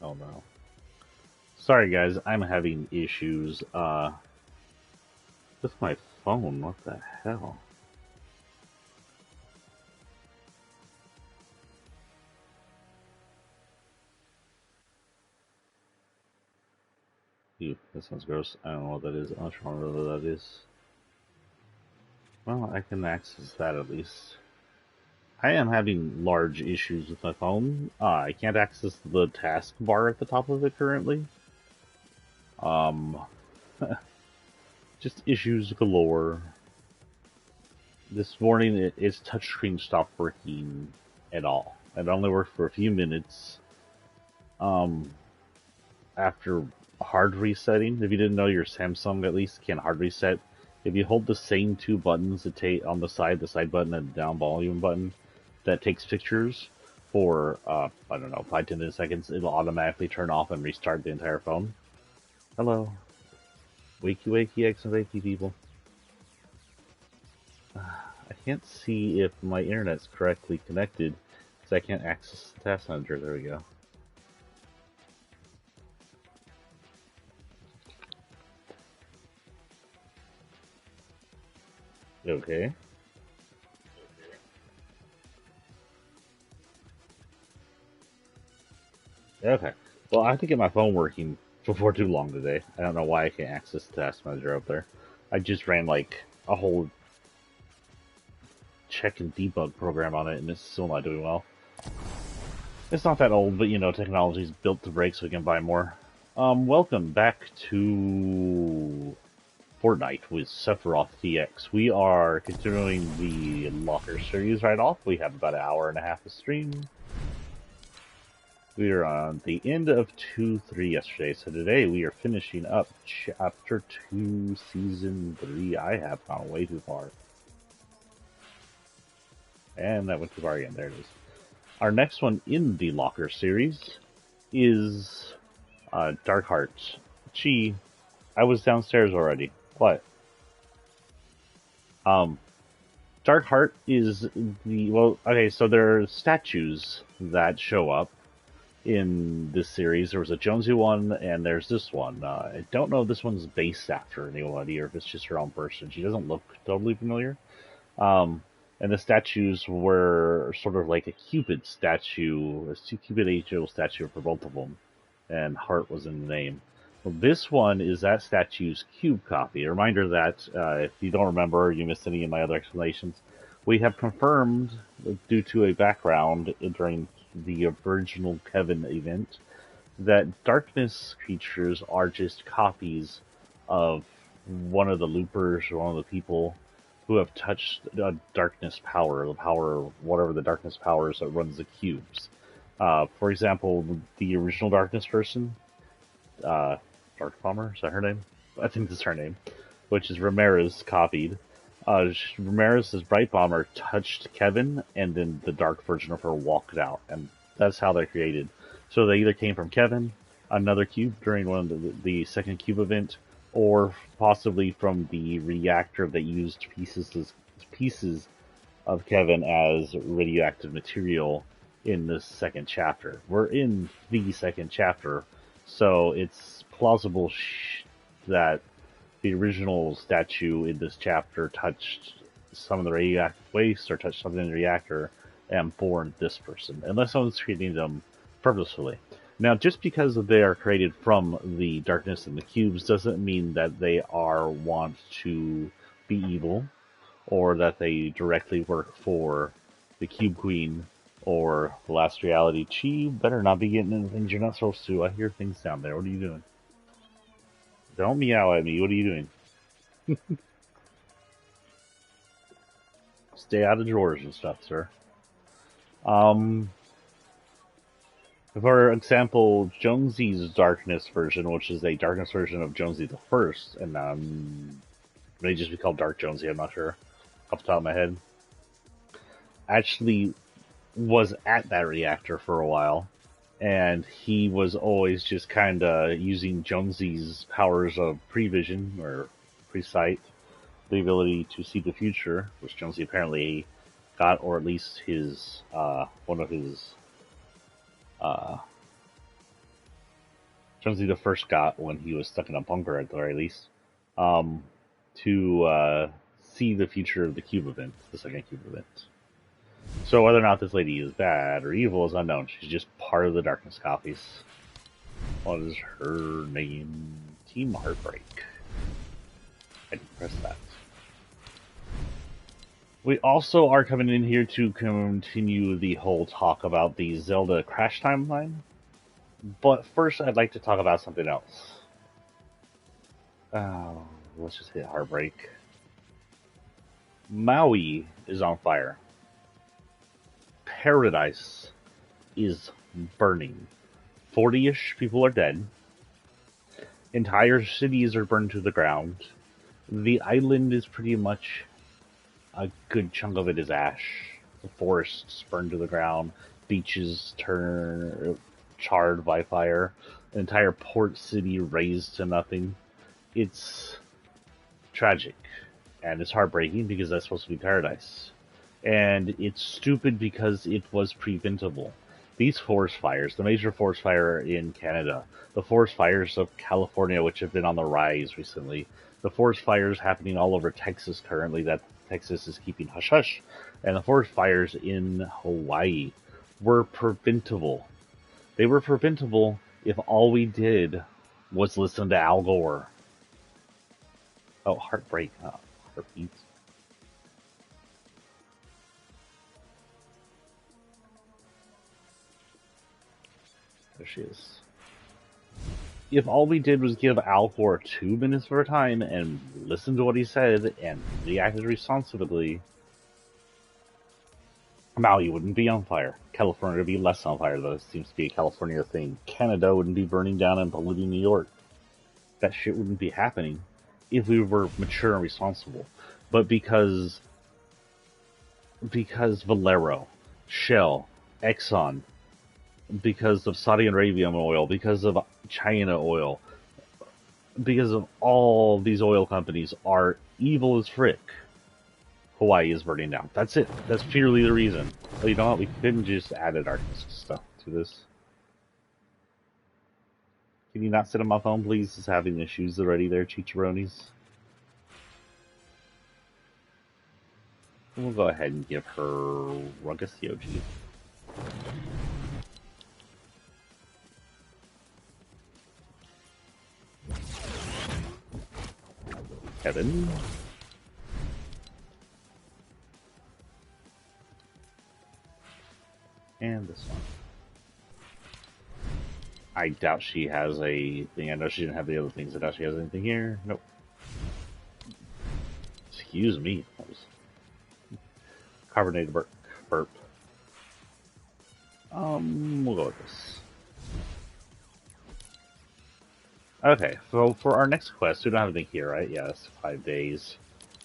Oh no. Sorry guys, I'm having issues with my phone. What the hell? Ew, that sounds gross. I don't know what that is. I'm not sure what that is. Well, I can access that at least. I am having large issues with my phone. I can't access the taskbar at the top of it currently. Um, just issues galore. This morning, its touchscreen stopped working at all. It only worked for a few minutes. Um, After hard resetting, if you didn't know, your Samsung at least can hard reset. If you hold the same two buttons that take on the side button and the down volume button that takes pictures for I don't know 5-10 seconds, it'll automatically turn off and restart the entire phone. Hello, wakey wakey X and wakey people. I can't see if my internet's correctly connected because I can't access the task manager. There we go. Okay. Okay. Well, I have to get my phone working before too long today. I don't know why I can't access the task manager up there. I just ran like a whole check and debug program on it, and it's still not doing well. It's not that old, but you know, technology's built to break so we can buy more. Welcome back to Fortnite with Sephiroth DX. We are continuing the Locker Series right off. We have about an hour and a half of stream. We are on the end of 2-3 yesterday, so today we are finishing up Chapter 2, Season 3. I have gone way too far. And that went too far again. There it is. Our next one in the Locker series is Dark Hearts. Gee, I was downstairs already. What? Dark Heart is okay, so there are statues that show up in this series. There was a Jonesy one, and there's this one. I don't know if this one's based after anybody or if it's just her own person. She doesn't look totally familiar. And the statues were sort of like a Cupid statue, a Cupid angel statue for both of them, and Heart was in the name. Well, this one is that statue's cube copy. A reminder that if you don't remember or you missed any of my other explanations, we have confirmed, due to a background during the original Kevin event, that darkness creatures are just copies of one of the loopers or one of the people who have touched darkness power, the power, whatever the darkness power is that runs the cubes. For example, the original darkness person, Dark Bomber, is that her name? I think that's her name, which is Ramirez copied. Ramirez's Bright Bomber touched Kevin, and then the dark version of her walked out, and that's how they're created. So they either came from Kevin, another cube during one of the second cube event, or possibly from the reactor that used pieces of Kevin as radioactive material in the second chapter. We're in the second chapter, so it's plausible that the original statue in this chapter touched some of the radioactive waste or touched something in the reactor and born this person, unless someone's creating them purposefully. Now, just because they are created from the darkness and the cubes doesn't mean that they want to be evil, or that they directly work for the Cube Queen or the Last Reality. Chi, better not be getting into things you're not supposed to. I hear things down there. What are you doing? Don't meow at me. What are you doing? Stay out of drawers and stuff, sir. For example, Jonesy's Darkness version, which is a Darkness version of Jonesy the First, and may just be called Dark Jonesy, I'm not sure, off the top of my head, actually was at that reactor for a while, and he was always just kind of using Jonesy's powers of prevision, or presight, the ability to see the future, which Jonesy apparently got, or at least his, one of his, Jonesy the first got when he was stuck in a bunker at the very least, um, to see the future of the cube event, the second cube event. So whether or not this lady is bad or evil is unknown. She's just part of the darkness copies. What is her name? Team Heartbreak. I didn't press that. We also are coming in here to continue the whole talk about the Zelda Crash timeline. But first, I'd like to talk about something else. Let's just hit Heartbreak. Maui is on fire. Paradise is burning. 40-ish people are dead. Entire cities are burned to the ground. The island is pretty much, a good chunk of it is ash. The forests burned to the ground. Beaches turn charred by fire. An entire port city razed to nothing. It's tragic. And it's heartbreaking because that's supposed to be paradise. And it's stupid because it was preventable. These forest fires, the major forest fire in Canada, the forest fires of California, which have been on the rise recently, the forest fires happening all over Texas currently that Texas is keeping hush-hush, and the forest fires in Hawaii were preventable. They were preventable if all we did was listen to Al Gore. Oh, heartbreak. Heartbeats. There she is. If all we did was give Al Gore 2 minutes of our time and listen to what he said and reacted responsibly, Maui wouldn't be on fire. California would be less on fire, though. It seems to be a California thing. Canada wouldn't be burning down and polluting New York. That shit wouldn't be happening if we were mature and responsible. But because Valero, Shell, Exxon, because of Saudi Arabian oil, because of China oil, because of all these oil companies are evil as frick, Hawaii is burning down. That's it. That's purely the reason. Well, you know what? We couldn't just add a darkness stuff to this. Can you not sit on my phone, please? It's having issues already there, Chicharrones. We'll go ahead and give her Rugged Yoji. Kevin. And this one. I doubt she has a thing. I know she didn't have the other things. I doubt she has anything here. Nope. Excuse me. That was carbonated burp. We'll go with this. Okay, so for our next quest, we don't have anything here, right? Yeah, it's 5 days.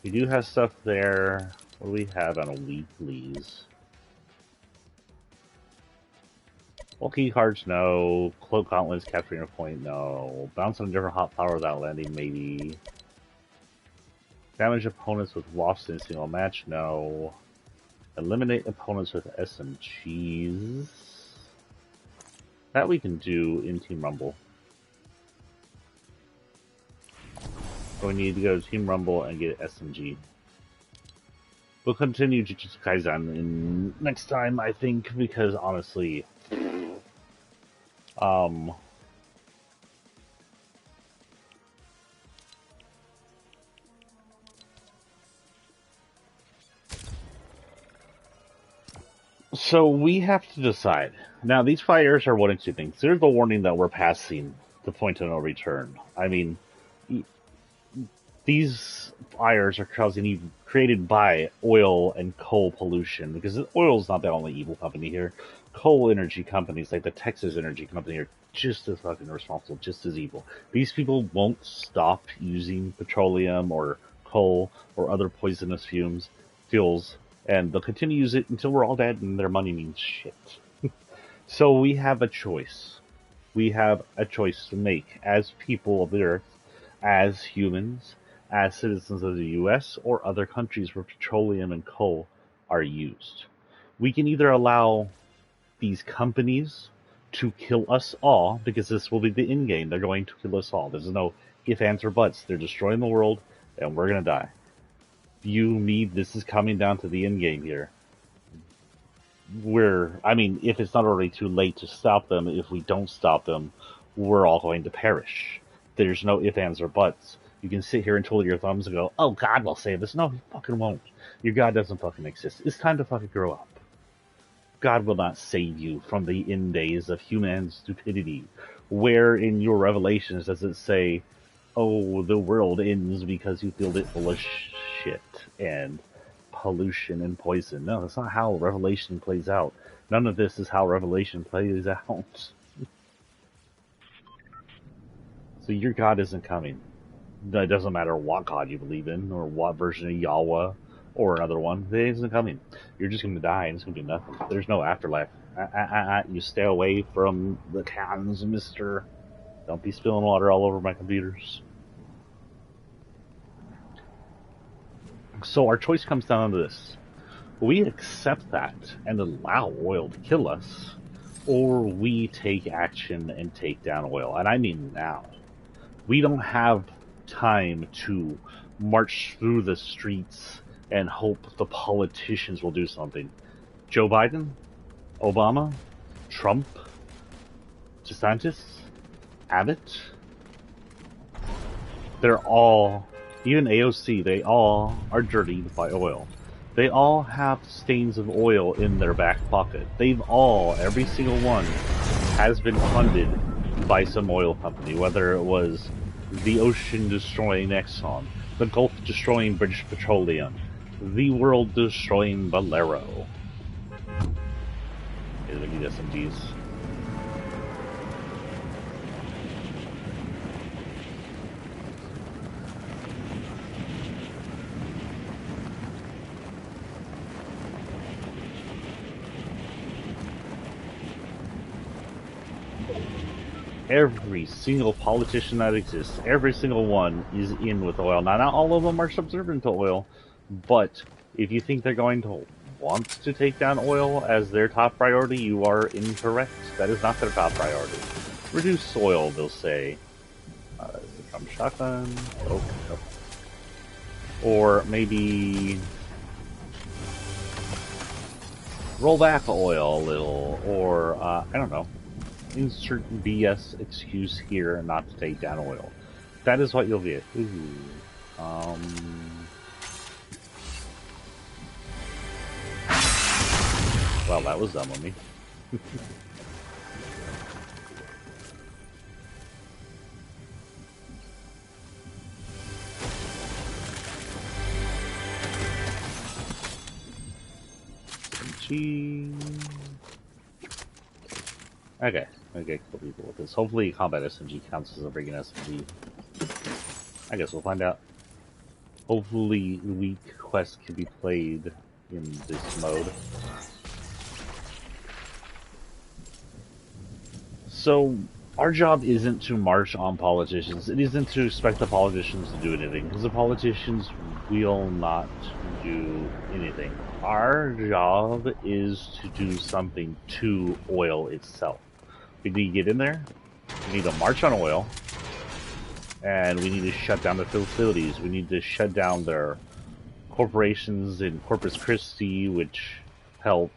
We do have stuff there. What do we have on a weeklies? Bulky cards, no. Cloak gauntlets, capturing a point, no. Bounce on a different hot power without landing, maybe. Damage opponents with lost in a single match, no. Eliminate opponents with SMGs. That we can do in Team Rumble. So we need to go to Team Rumble and get SMG. We'll continue Jujutsu Kaisen in next time, I think, because honestly, so we have to decide. Now, these fires are one of two things. There's the warning that we're passing the point of no return. I mean, these fires are created by oil and coal pollution, because oil is not the only evil company here. Coal energy companies like the Texas Energy Company are just as fucking responsible, just as evil. These people won't stop using petroleum or coal or other poisonous fuels, and they'll continue to use it until we're all dead and their money means shit. So we have a choice. We have a choice to make as people of the earth, as humans, as citizens of the US or other countries where petroleum and coal are used. We can either allow these companies to kill us all, because this will be the end game. They're going to kill us all. There's no if, ands, or buts. They're destroying the world, and we're going to die. This is coming down to the end game here. If it's not already too late to stop them, if we don't stop them, we're all going to perish. There's no if, ands, or buts. You can sit here and twiddle your thumbs and go, oh, God will save us. No, he fucking won't. Your God doesn't fucking exist. It's time to fucking grow up. God will not save you from the end days of human stupidity. Where in your revelations does it say, oh, the world ends because you filled it full of shit and pollution and poison? No, that's not how Revelation plays out. None of this is how Revelation plays out. So your God isn't coming. It doesn't matter what God you believe in or what version of Yahweh or another one. It isn't coming. You're just going to die and it's going to be nothing. There's no afterlife. You stay away from the cans, mister. Don't be spilling water all over my computers. So our choice comes down to this. We accept that and allow oil to kill us, or we take action and take down oil. And I mean now. We don't have time to march through the streets and hope the politicians will do something. Joe Biden, Obama, Trump, DeSantis, Abbott, they're all, even AOC, they all are dirtied by oil. They all have stains of oil in their back pocket. Every single one has been funded by some oil company, whether it was the ocean-destroying Exxon, the Gulf-destroying British Petroleum, the world-destroying Valero. Okay, we need SMGs. Every single politician that exists, every single one is in with oil. Now, not all of them are subservient to oil, but if you think they're going to want to take down oil as their top priority, you are incorrect. That is not their top priority. Reduce oil, they'll say. From shotgun. Okay. Or maybe roll back oil a little, or I don't know. Insert BS excuse here not to take down oil. That is what you'll get. Ooh. Well, that was dumb of me. Okay, kill people with this. Hopefully combat SMG counts as a freaking SMG. I guess we'll find out. Hopefully weak quests can be played in this mode. So, our job isn't to march on politicians. It isn't to expect the politicians to do anything, because the politicians will not do anything. Our job is to do something to oil itself. We need to get in there, we need to march on oil, and we need to shut down the facilities. We need to shut down their corporations in Corpus Christi, which help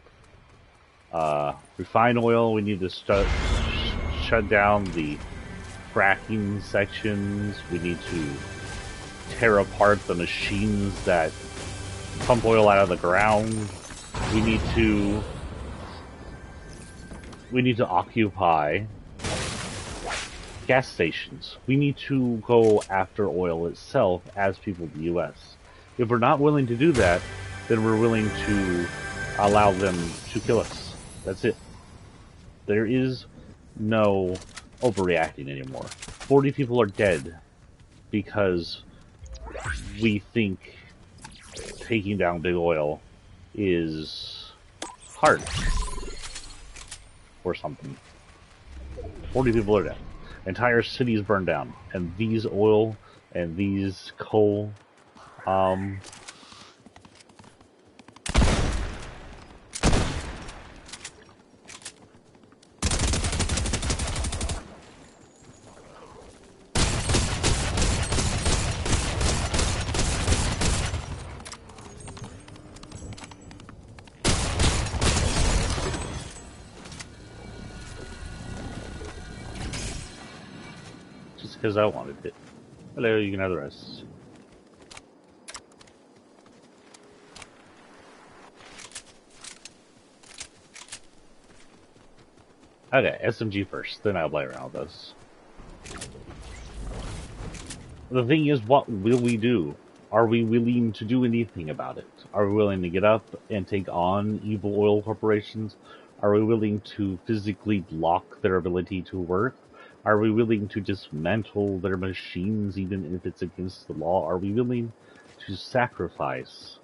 refine oil. We need to shut down the fracking sections. We need to tear apart the machines that pump oil out of the ground. We need to occupy gas stations. We need to go after oil itself as people of the U.S. If we're not willing to do that, then we're willing to allow them to kill us. That's it. There is no overreacting anymore. 40 people are dead because we think taking down big oil is hard or something. 40 people are dead. Entire cities burned down, and these oil and these coal because I wanted it. Hello, you can have the rest. Okay, SMG first, then I'll play around with this. The thing is, what will we do? Are we willing to do anything about it? Are we willing to get up and take on evil oil corporations? Are we willing to physically block their ability to work? Are we willing to dismantle their machines even if it's against the law? Are we willing to sacrifice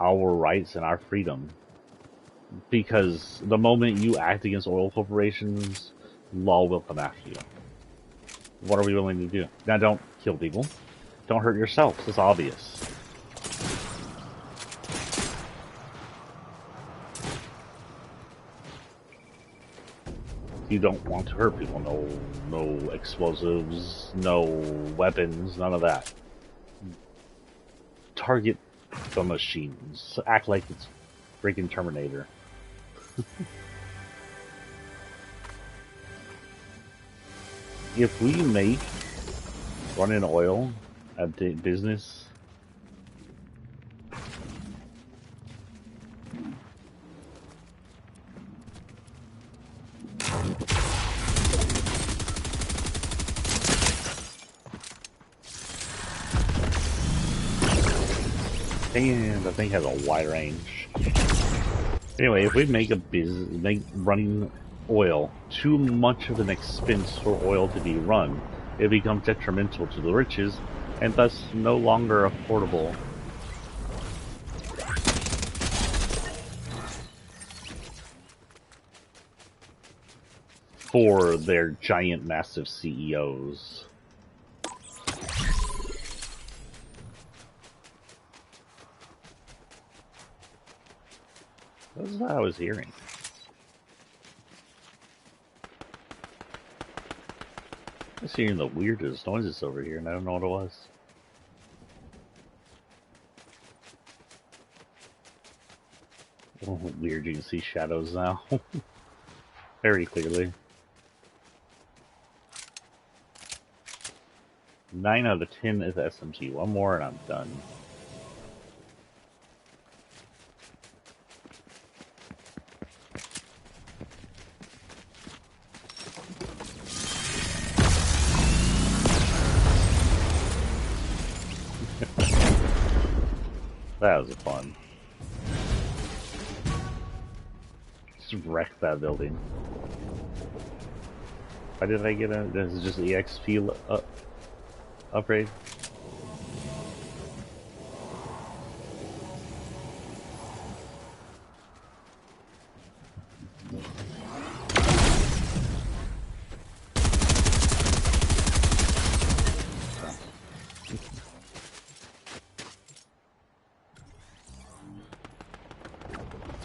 our rights and our freedom? Because the moment you act against oil corporations, law will come after you. What are we willing to do? Now, don't kill people. Don't hurt yourselves. It's obvious. You don't want to hurt people. No explosives, no weapons, none of that. Target the machines. Act like it's freaking Terminator. If we make running oil a business, and the thing has a wide range. Anyway, if we make running oil too much of an expense for oil to be run, it becomes detrimental to the riches and thus no longer affordable. For their giant, massive CEOs. What was that I was hearing? I was hearing the weirdest noises over here, and I don't know what it was. Oh, weird, you can see shadows now. Very clearly. 9 out of 10 is SMG. One more and I'm done. That was fun. Just wreck that building. Why did I get a... This is just the XP upgrade?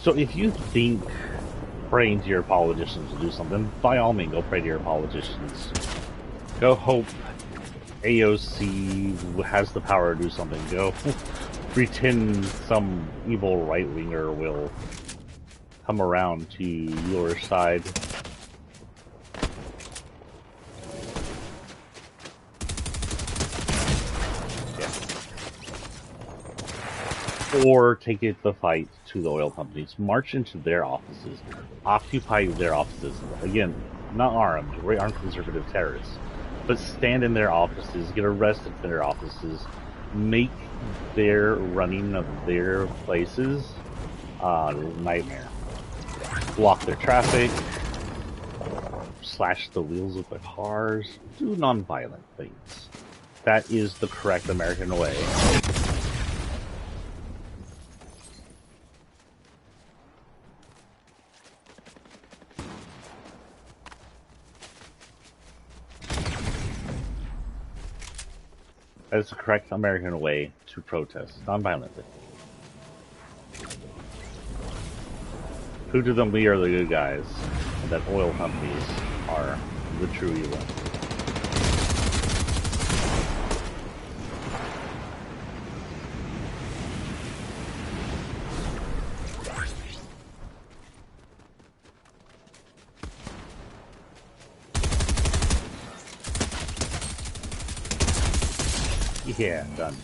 So if you think praying to your politicians will do something, by all means, go pray to your politicians. Go hope AOC has the power to do something. Go pretend some evil right-winger will come around to your side. Or take it the fight to the oil companies. March into their offices. Occupy their offices. Again, not armed. We aren't conservative terrorists. But stand in their offices. Get arrested in their offices. Make their running of their places a nightmare. Block their traffic. Slash the wheels of the cars. Do non-violent things. That is the correct American way. That is the correct American way to protest, non-violently. Prove to them we are the good guys, and that oil companies are the true evil. Yeah, done.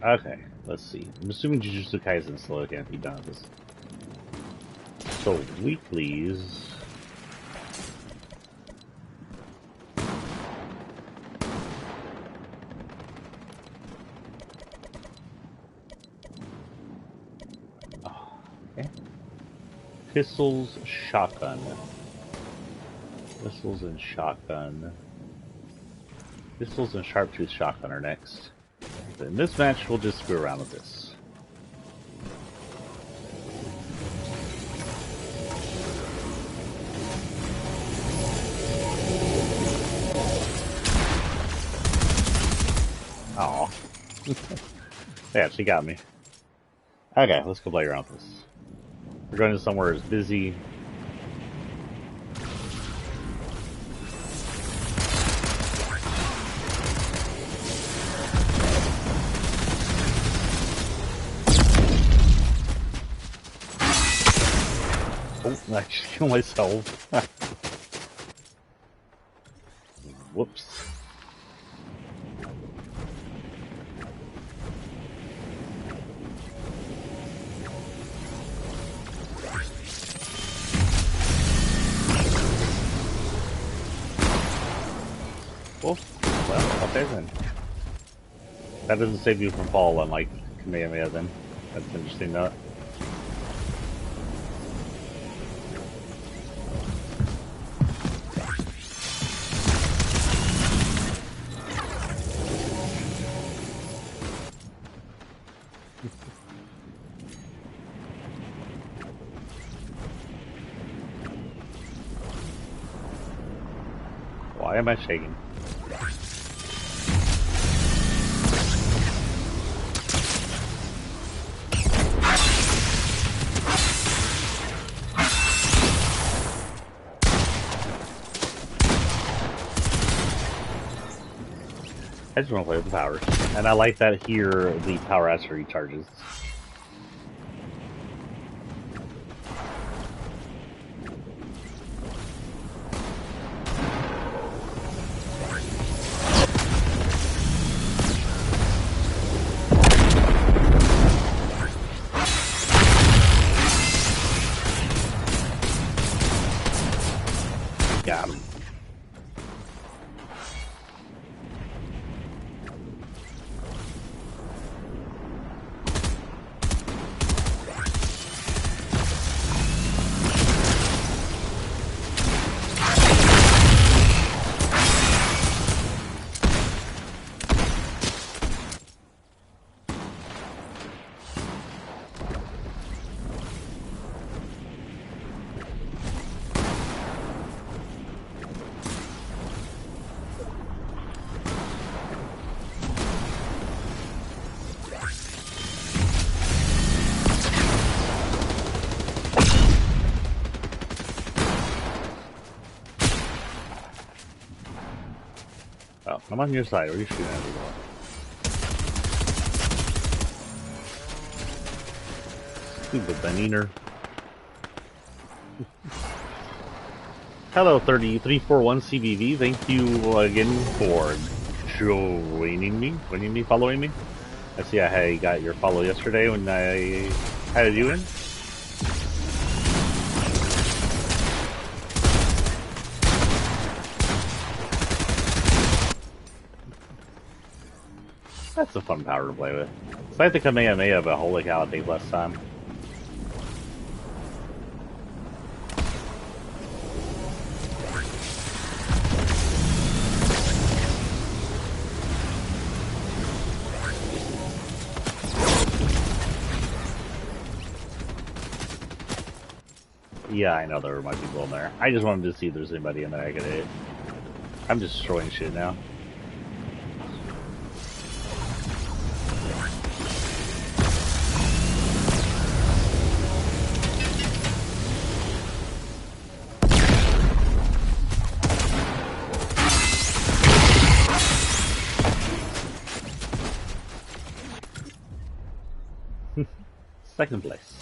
Okay, let's see. I'm assuming Jujutsu Kaisen still can't be done with this. So, weeklies... Okay. Pistols, shotgun. Pistols and shotgun. Pistols and sharptooth shotgun are next. In this match, we'll just screw around with this. Aw. They actually got me. Okay, let's go play around with this. We're going to somewhere that's busy. Oh, I just killed myself. Whoops. Well, okay then. That doesn't save you from fall, unlike Kamehameha then. That's interesting though. Why am I shaking? I just want to play with the powers. And I like that here the power actually recharges. Got him. Oh, I'm on your side. What are you shooting at me? Stupid Beniner. Hello, 3341 CBV. Thank you again for joining me, following me. I see I got your follow yesterday when I had you in. That's a fun power to play with. It's like the Kamehameha, but holy cow, it takes less time. Yeah, I know there might be people in there. I just wanted to see if there's anybody in there I could hit. I'm just destroying shit now. Second place.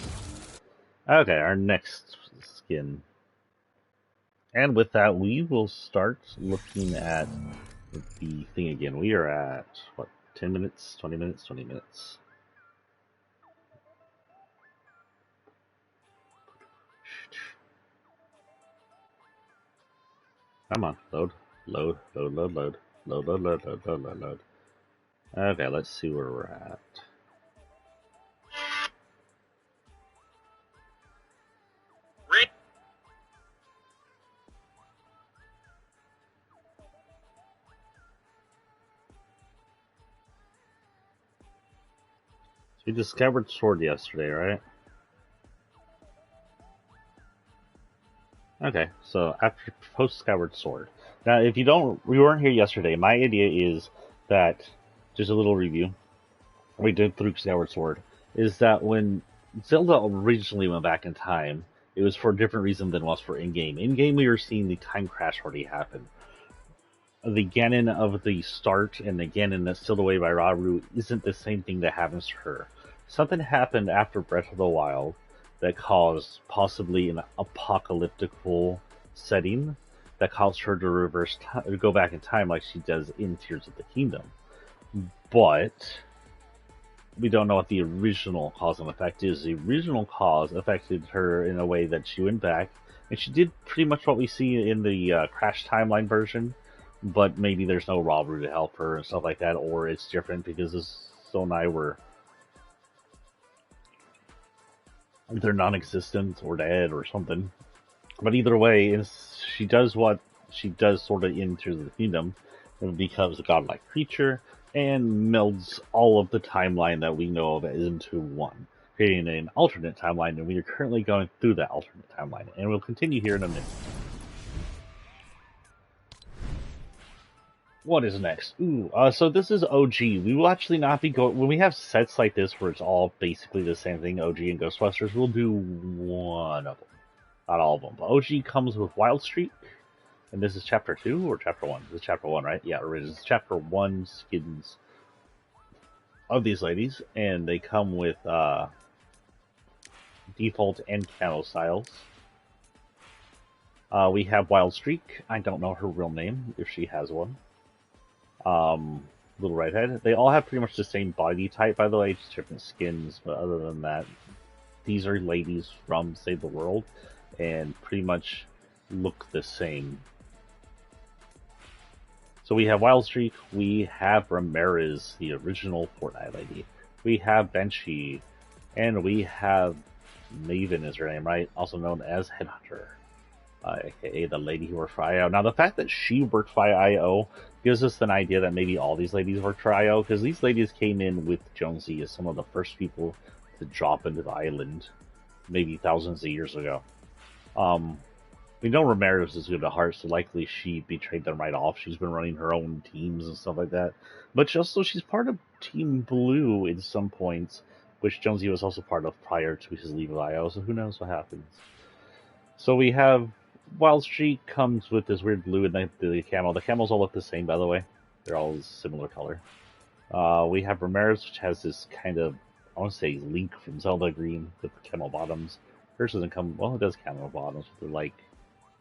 Okay, our next skin. And with that, we will start looking at the thing again. We are at, what, 10 minutes, 20 minutes, 20 minutes. Come on, load, load, load, load, load, load, load, load, load, load, load, load. Okay, let's see where we're at. So you discovered sword yesterday, right? Okay, so after post Skyward Sword. Now, if we weren't here yesterday. My idea is that, just a little review. We did through Skyward Sword. Is that when Zelda originally went back in time, it was for a different reason than it was for in-game. In-game, we were seeing the time crash already happen. The Ganon of the start and the Ganon that's still away by Rauru isn't the same thing that happens to her. Something happened after Breath of the Wild that caused possibly an apocalyptical setting that caused her to go back in time like she does in Tears of the Kingdom. But we don't know what the original cause and effect is. The original cause affected her in a way that she went back, and she did pretty much what we see in the Crash Timeline version, but maybe there's no Rauru to help her and stuff like that, or it's different because Zonai were either non-existent or dead or something. But either way, she does what she does sort of into the kingdom and becomes a godlike creature and melds all of the timeline that we know of into one, creating an alternate timeline, and we are currently going through that alternate timeline, and we'll continue here in a minute. What is next? So this is OG. We will actually not be going... When we have sets like this where it's all basically the same thing, OG and Ghostbusters, we'll do one of them. Not all of them. But OG comes with Wild Streak, and this is Chapter 2 or Chapter 1? This is Chapter 1, right? Yeah, it is Chapter 1 skins of these ladies, and they come with default and camo styles. We have Wild Streak. I don't know her real name, if she has one. Little Redhead. They all have pretty much the same body type, by the way, just different skins, but other than that, these are ladies from Save the World, and pretty much look the same. So we have Wild Streak, we have Ramirez, the original Fortnite lady, we have Banshee, and we have Maven is her name, right? Also known as Headhunter. Aka the lady who worked for IO. Now, the fact that she worked for IO gives us an idea that maybe all these ladies worked for IO, because these ladies came in with Jonesy as some of the first people to drop into the island, maybe thousands of years ago. We know Ramirez is good at heart, so likely she betrayed them right off. She's been running her own teams and stuff like that. But she's part of Team Blue in some points, which Jonesy was also part of prior to his leave of IO, so who knows what happens. So we have Wild Streak comes with this weird blue and the camo. The camos all look the same, by the way. They're all similar color. We have Ramirez, which has this kind of, I want to say, Link from Zelda green with the camo bottoms. Hers doesn't come, well, it does camo bottoms, but they're like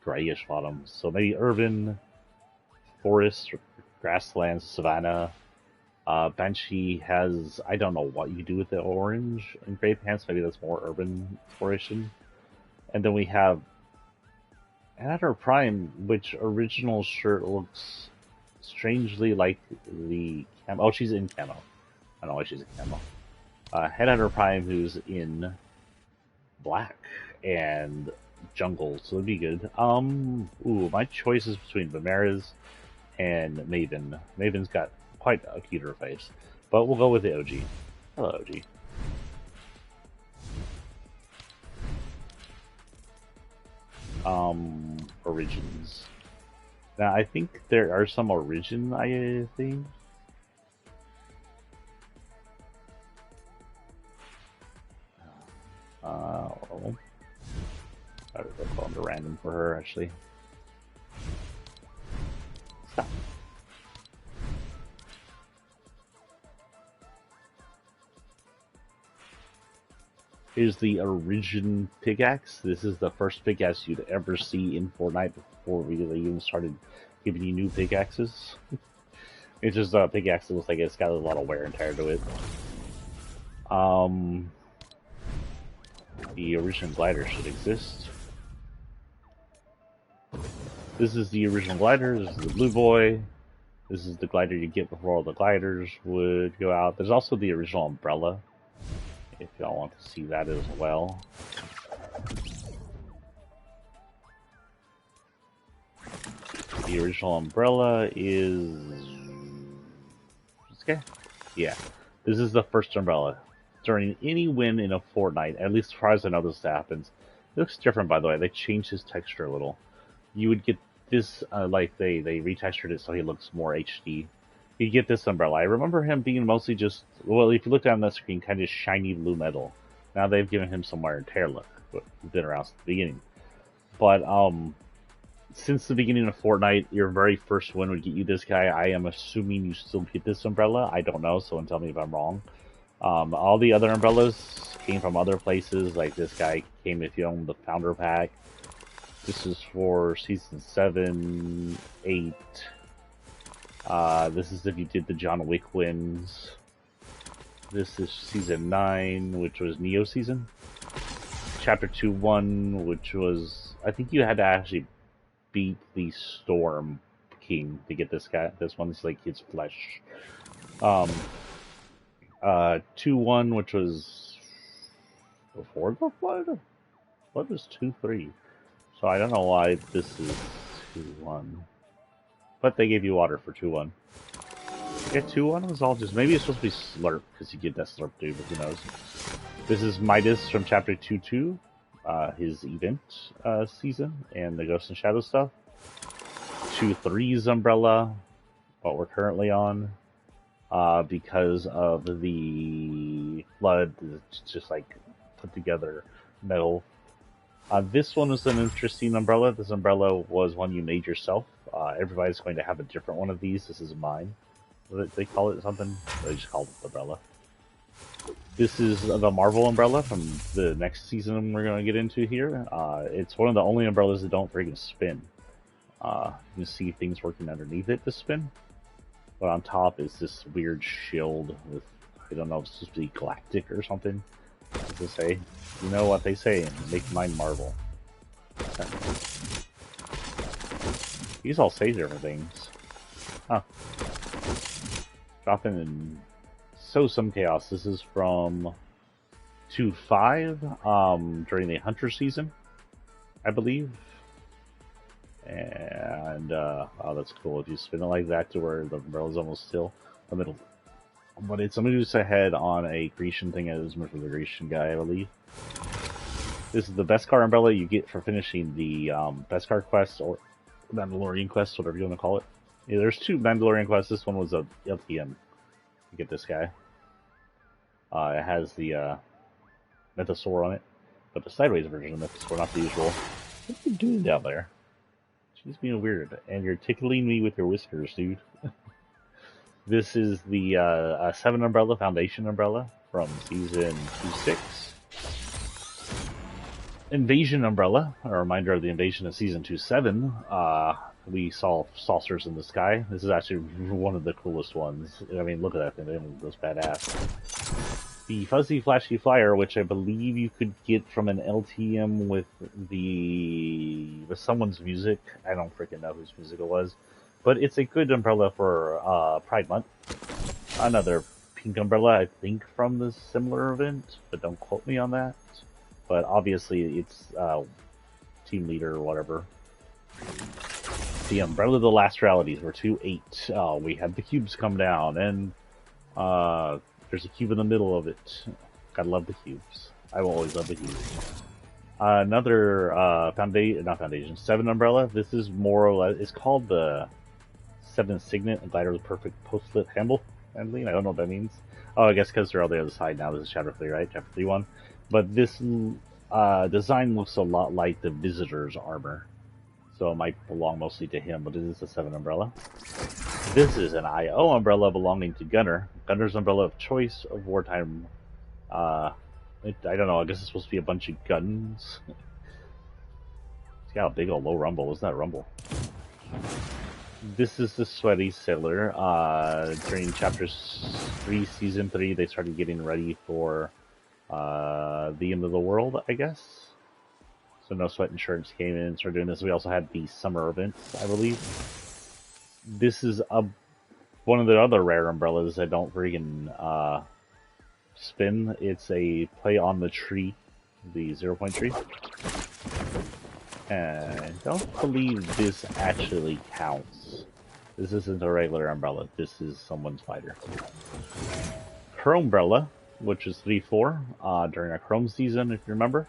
grayish bottoms. So maybe urban, forest, grasslands, savanna. Banshee has, I don't know what you do with the orange and gray pants. Maybe that's more urban exploration. And then we have Anna Prime, which original shirt looks strangely like the camo. Oh, she's in camo. I don't know why she's in camo. Headhunter Prime, who's in black and jungle, so it'd be good. My choice is between Ramirez and Maven. Maven's got quite a cuter face, but we'll go with the OG. Hello, OG. Origins. Now, I think there are some origin, I think. I would go into random for her, actually. Stop. Here's the origin pickaxe. This is the first pickaxe you'd ever see in Fortnite before we really even started giving you new pickaxes. It's just a pickaxe that looks like it's got a lot of wear and tear to it. The original glider should exist. This is the original glider. This is the blue boy. This is the glider you get before all the gliders would go out. There's also the original umbrella, if y'all want to see that as well. The original umbrella is this guy? Yeah. This is the first umbrella. During any win in a Fortnite, at least as far as I know this happens, it looks different, by the way. They changed his texture a little. You would get this, like they retextured it so he looks more HD. You get this umbrella. I remember him being mostly just, well, if you look down the screen, kind of shiny blue metal. Now they've given him some wear and tear look, but he's been around since the beginning. But since the beginning of Fortnite, your very first win would get you this guy. I am assuming you still get this umbrella. I don't know, someone tell me if I'm wrong. All the other umbrellas came from other places, like this guy came if you own the Founder Pack. This is for Season 7, 8. This is if you did the John Wick wins. This is Season 9, which was Neo Season. Chapter 2-1, which was... I think you had to actually beat the Storm King to get this guy. This one's like his flesh. 2-1, which was before the Flood? What was 2-3? So I don't know why this is 2-1. But they gave you water for 2-1. Yeah, 2-1 was all just... Maybe it's supposed to be Slurp, because you get that Slurp dude, but who knows. This is Midas from Chapter 2-2. His event season, and the Ghost and Shadow stuff. 2-3's umbrella, what we're currently on. Because of the Flood, it's just like put together metal. This one was an interesting umbrella. This umbrella was one you made yourself. Everybody's going to have a different one of these. This is mine. They call it something. They just called it the umbrella. This is the Marvel umbrella from the next season we're going to get into here. It's one of the only umbrellas that don't freaking spin. You can see things working underneath it to spin. But on top is this weird shield with, I don't know if it's supposed to be galactic or something. What does it say? You know what they say, make mine Marvel. These all say different things. Huh. Dropping in some chaos. This is from 2-5 during the Hunter season, I believe. And oh, that's cool. If you spin it like that to where the umbrella's almost still the middle. But it's a moves ahead on a Grecian thing. It was meant for the Grecian guy, I believe. This is the Beskar umbrella you get for finishing the Beskar quest or Mandalorian quest, whatever you want to call it. Yeah, there's 2 Mandalorian quests. This one was a LTM. You get this guy. It has the Mythosaur on it, but the sideways version of Mythosaur, not the usual. What are you doing down there? She's being weird, and you're tickling me with your whiskers, dude. This is the 7 umbrella, Foundation umbrella from season 2-6. Invasion umbrella, a reminder of the invasion of season 2-7. We saw saucers in the sky. This is actually one of the coolest ones. I mean, look at that thing. It goes badass. The Fuzzy Flashy Flyer, which I believe you could get from an LTM with someone's music. I don't freaking know whose music it was. But it's a good umbrella for Pride Month. Another pink umbrella, I think, from the similar event, but don't quote me on that. But obviously, it's team leader or whatever. The umbrella of the last realities were 2-8. We had the cubes come down, and there's a cube in the middle of it. Gotta love the cubes. I will always love the cubes. Another not foundation, 7 umbrella. This is more or less, it's called the 7 Signet, a glider with perfect post-lit handling. I don't know what that means. Oh, I guess because they're on the other side now. This is chapter 3, right? Chapter 3-1. But this design looks a lot like the Visitor's armor. So it might belong mostly to him, but it is a 7 umbrella. This is an IO umbrella belonging to Gunner. Gunner's umbrella of choice of wartime I don't know. I guess it's supposed to be a bunch of guns. It's got a big old low rumble. What's that rumble? This is the Sweaty Sailor. During chapters 3, season 3, they started getting ready for the end of the world, I guess. So No Sweat Insurance came in and started doing this. We also had the summer events, I believe. This is one of the other rare umbrellas that don't freaking spin. It's a play on the tree, the 0-point tree. And I don't believe this actually counts. This isn't a regular umbrella. This is someone's fighter. Chrome umbrella, which is 3-4 during our Chrome season, if you remember.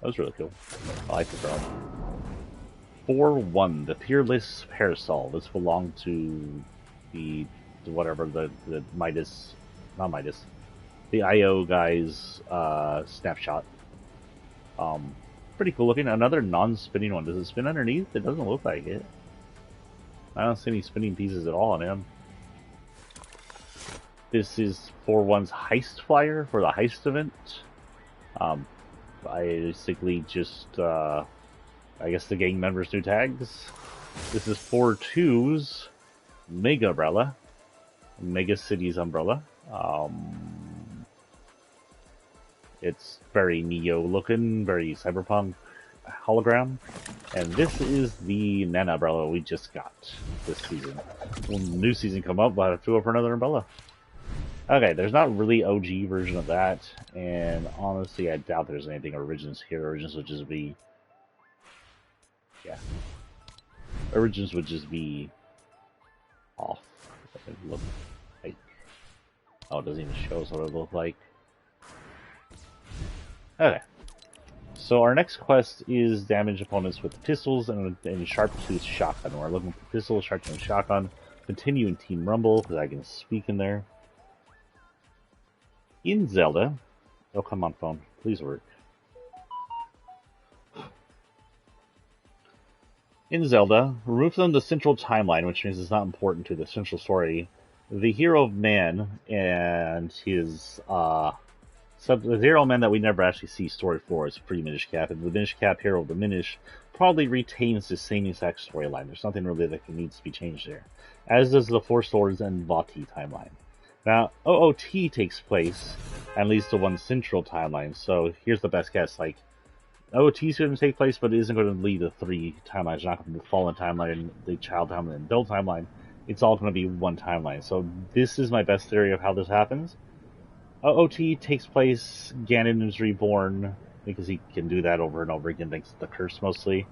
That was really cool. I like the Chrome. 4-1, the Peerless Parasol. This belonged to the whatever, the Midas, not Midas, the IO guy's snapshot. Pretty cool looking. Another non-spinning one. Does it spin underneath? It doesn't look like it. I don't see any spinning pieces at all on him. This is 4-1's Heist Flyer for the Heist event. I basically just, I guess the gang members do tags. This is 4-2's Mega Umbrella. Mega Cities Umbrella. It's very Neo looking, very cyberpunk hologram. And this is the Nana umbrella we just got this season. When the new season come up, we'll have to go for another umbrella. Okay, there's not really OG version of that, and honestly, I doubt there's anything Origins here. Origins would just be... yeah. Origins would just be... off. It look like... oh, it doesn't even show us what it looked like. Okay. So our next quest is damage opponents with pistols and sharp tooth shotgun. We're looking for pistols, sharp tooth shotgun. Continue in Team Rumble, because I can speak in there. In Zelda... oh, come on, phone. Please work. In Zelda, remove from the central timeline, which means it's not important to the central story, the hero of man and his, the hero man that we never actually see story for is pre-Minish Cap, and the Minish Cap hero of the Minish probably retains the same exact storyline. There's nothing really that needs to be changed there. As does the Four Swords and Vati timeline. Now, OOT takes place and leads to one central timeline, so here's the best guess, like, OOT is going to take place, but it isn't going to lead to 3 timelines. It's not going to be the Fallen timeline, the Child timeline, and Build timeline. It's all going to be one timeline. So this is my best theory of how this happens. OOT takes place, Ganon is reborn, because he can do that over and over again thanks to the curse mostly.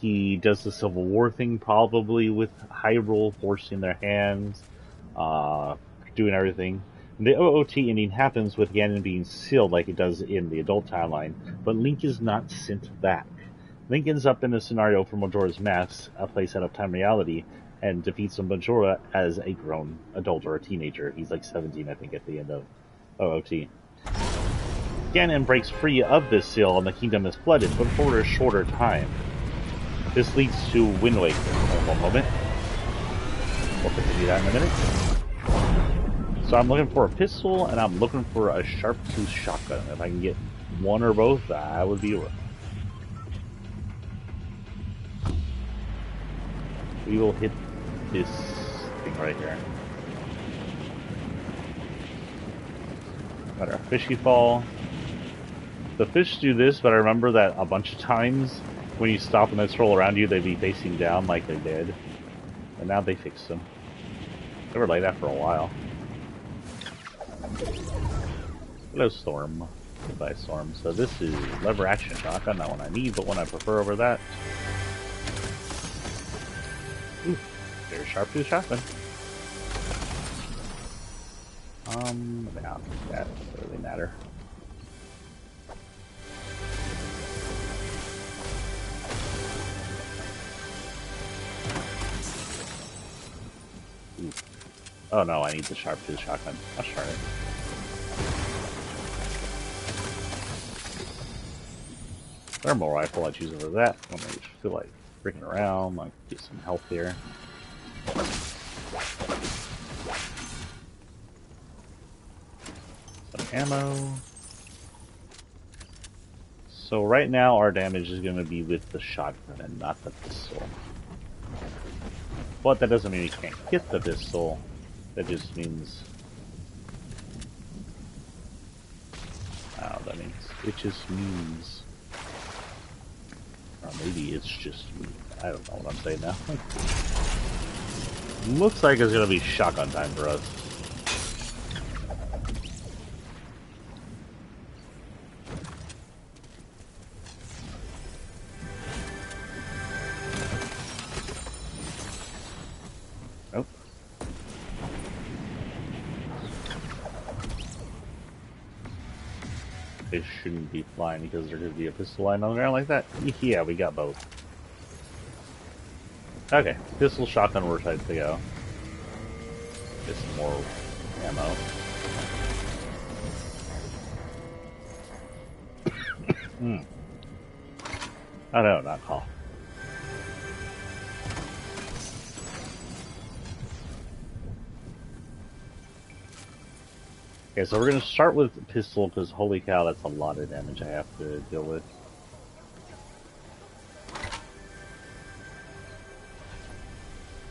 He does the Civil War thing, probably with Hyrule forcing their hands, doing everything. The OOT ending happens with Ganon being sealed like it does in the adult timeline, but Link is not sent back. Link ends up in a scenario for Majora's Mask, a place out of time reality, and defeats Majora as a grown adult or a teenager. He's like 17, I think, at the end of OOT. Ganon breaks free of this seal and the kingdom is flooded, but for a shorter time. This leads to Wind Waker. One moment. We'll continue that in a minute. So I'm looking for a pistol, and I'm looking for a sharp tooth shotgun. If I can get one or both, that would be worth it. We will hit this thing right here. Got our fishy fall. The fish do this, but I remember that a bunch of times when you stop and they scroll around you, they'd be facing down like they're dead. And now they fixed them. They were like that for a while. Hello, Storm. Goodbye, Storm. So this is lever action shotgun, not one I need, but one I prefer over that. Ooh, very sharp tooth shotgun. Yeah, that doesn't really matter. Ooh. Oh no, I need the sharp tooth shotgun. I'll try it. Thermal rifle I choose over that. I don't feel like freaking around, like get some health here. Some ammo. So right now our damage is going to be with the shotgun and not the pistol. But that doesn't mean we can't get the pistol. That just means... Oh, that means... It just means... Or maybe it's just me. I don't know what I'm saying now. Looks like it's going to be shotgun time for us. Nope. They shouldn't be flying because there's going to be a pistol lying on the ground like that. Yeah, we got both. Okay, pistol, shotgun, we're ready to go. Get some more ammo. Oh no, not call. Okay, so we're gonna start with pistol because holy cow, that's a lot of damage I have to deal with.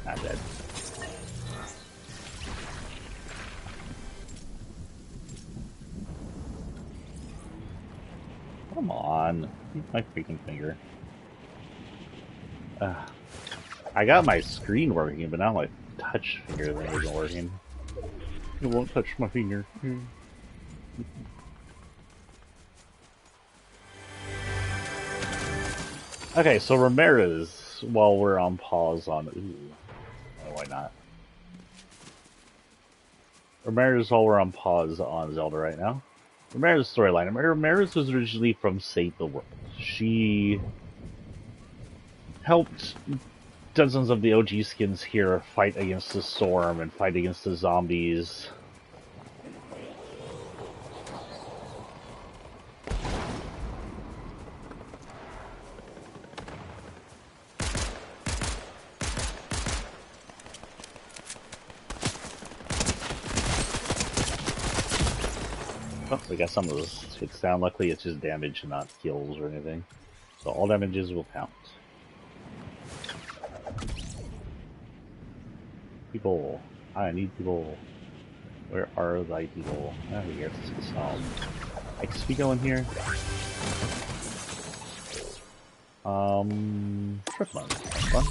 I'm dead. Come on, eat my freaking finger. I got my screen working, but now my touch finger thing isn't working. It won't touch my finger. Okay, so Ramirez, while we're on pause on... Ooh, why not? Ramirez, while we're on pause on Zelda right now. Ramirez's storyline. Ramirez was originally from Save the World. She helped dozens of the OG skins here fight against the storm and fight against the zombies. Oh, we got some of those hits down. Luckily, it's just damage, not kills or anything. So all damages will count. People. I need people. Where are thy people? Oh, we get some XP going here. Trip mode. That's fun.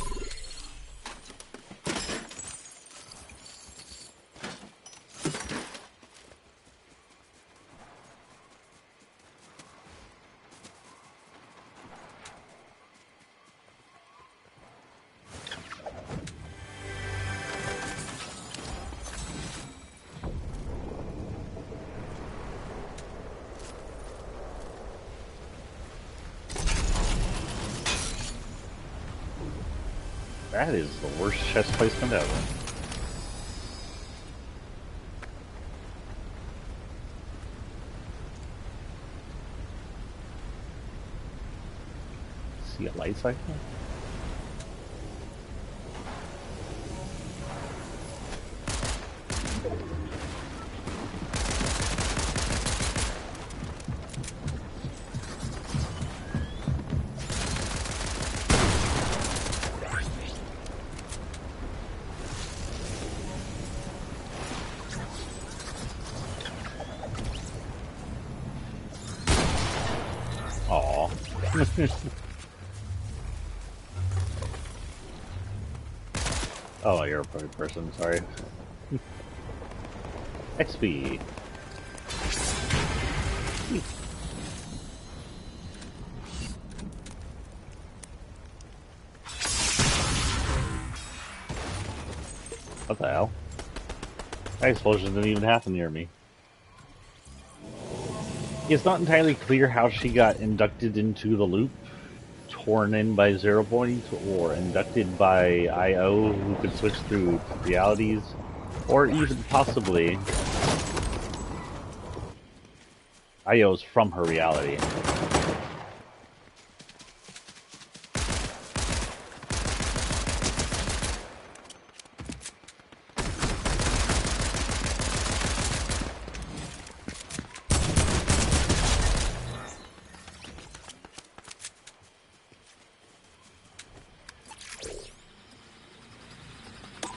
That is the worst chest placement ever. See a light cycle? Oh, you're a perfect person, sorry. XP. What the hell? That explosion didn't even happen near me. It's not entirely clear how she got inducted into the loop, torn in by 0 Point, or inducted by IO who could switch through realities, or even possibly IO's from her reality.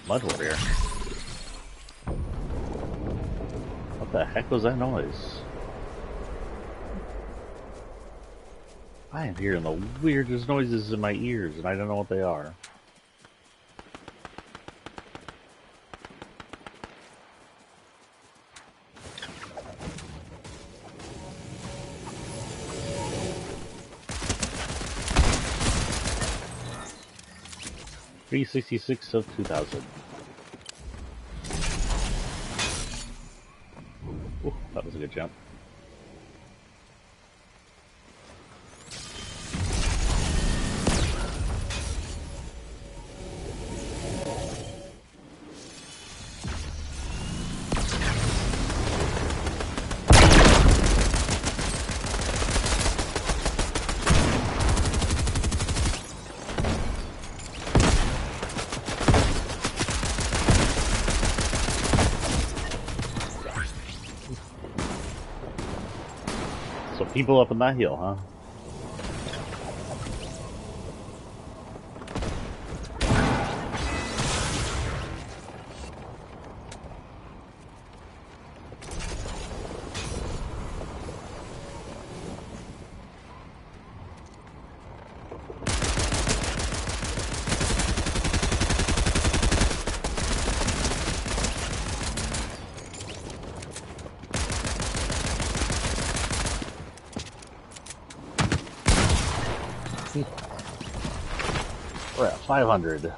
Mud warrior. What the heck was that noise? I am hearing the weirdest noises in my ears, and I don't know what they are. $366 of 2000. Ooh, that was a good jump. So people up on that hill, huh? We're at 500.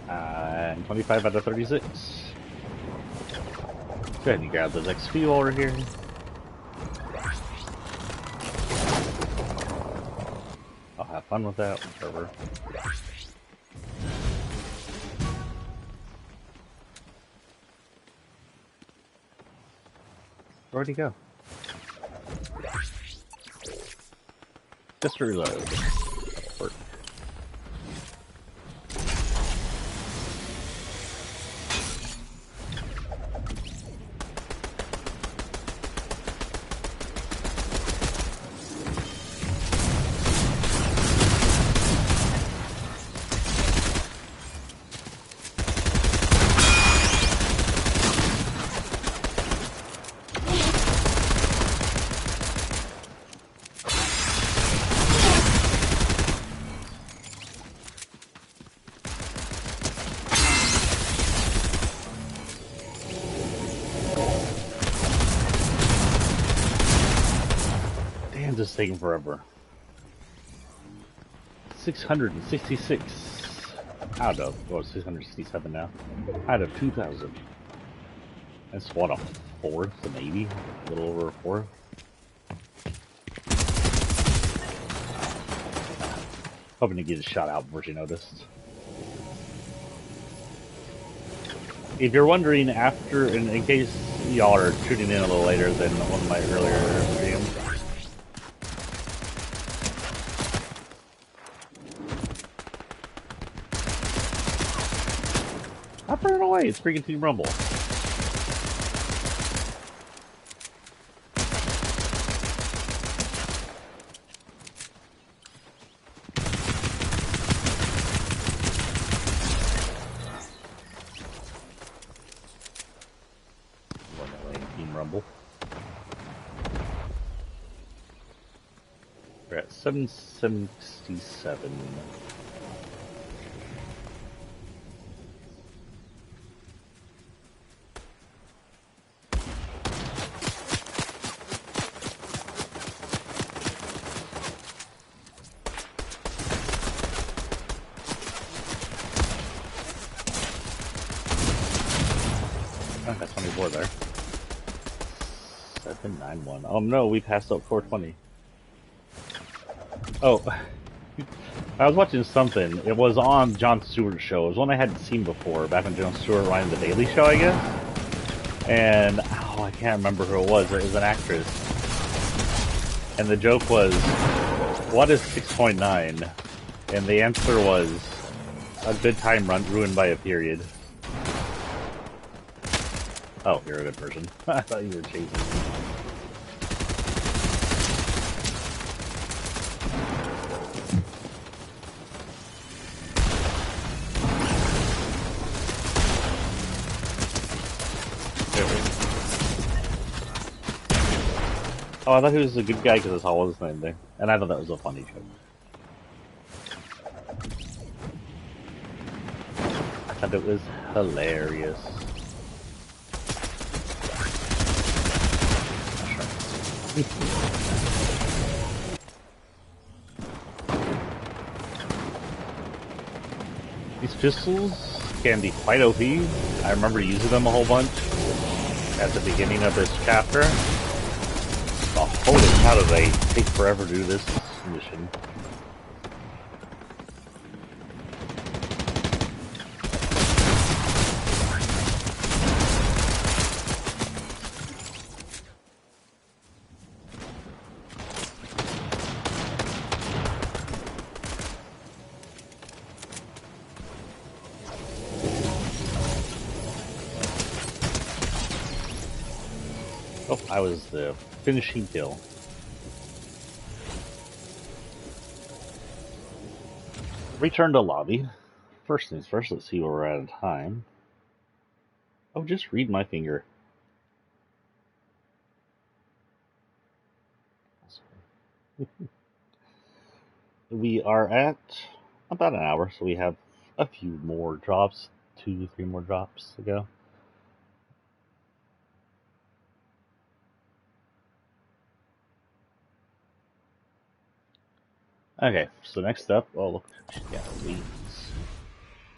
And 25 out of 36. Go ahead and grab those XP while we're here. I'll have fun with that, whatever. Where'd he go? Just reload. Work. This is taking forever. 666 out of, oh, 667 now. Out of 2,000. That's what, a fourth, maybe? A little over a fourth. Hoping to get a shot out before she noticed. If you're wondering, after, in case y'all are tuning in a little later than one of my earlier streams, I'm running away, it's freaking Team Rumble. Running away, Team Rumble. We're at 767. I got 24 there. 791. Oh no, we passed up 420. Oh, I was watching something. It was on Jon Stewart's show. It was one I hadn't seen before, back when Jon Stewart ran The Daily Show, I guess. And, oh, I can't remember who it was. It was an actress. And the joke was, what is 6.9? And the answer was, a good time ruined by a period. Oh, you're a good person. I thought you were chasing me. Oh, I thought he was a good guy because I saw his name there. And I thought that was a funny joke. I thought it was hilarious. These pistols can be quite OP. I remember using them a whole bunch at the beginning of this chapter. Oh, holy cow, do they take forever to do this mission. Oh, I was the finishing kill. Return to lobby. First things first, let's see where we're at in time. Oh, just read my finger. We are at about an hour, so we have a few more drops, 2 3 more drops to go. Okay, so next up, oh look, yeah, these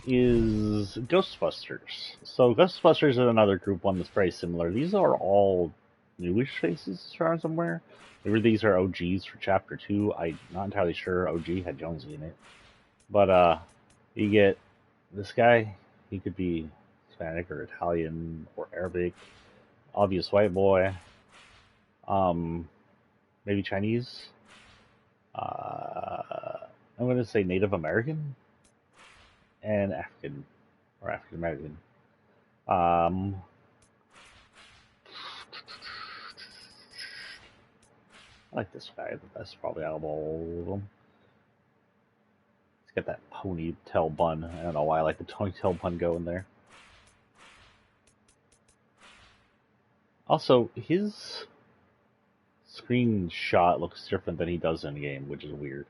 is Ghostbusters. So Ghostbusters is another group one that's very similar. These are all newish faces as far as I'm aware. Maybe these are OGs for Chapter 2. I'm not entirely sure. OG had Jonesy in it. But you get this guy. He could be Hispanic or Italian or Arabic. Obvious white boy. Maybe Chinese. I'm going to say Native American and African or African American. I like this guy the best, probably out of all of them. He's got that ponytail bun. I don't know why I like the ponytail bun going there. Also, his screenshot looks different than he does in game, which is weird.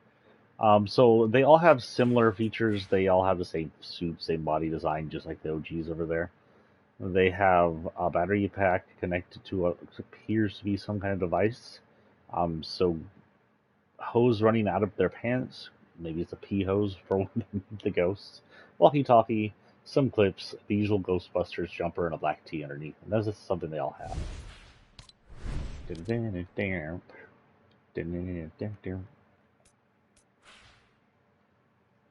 So they all have similar features. They all have the same suit, same body design, just like the OGs over there. They have a battery pack connected to what appears to be some kind of device. So hose running out of their pants. Maybe it's a pee hose for one of the ghosts. Walkie-talkie, some clips, the usual Ghostbusters jumper, and a black tee underneath. And that's just something they all have.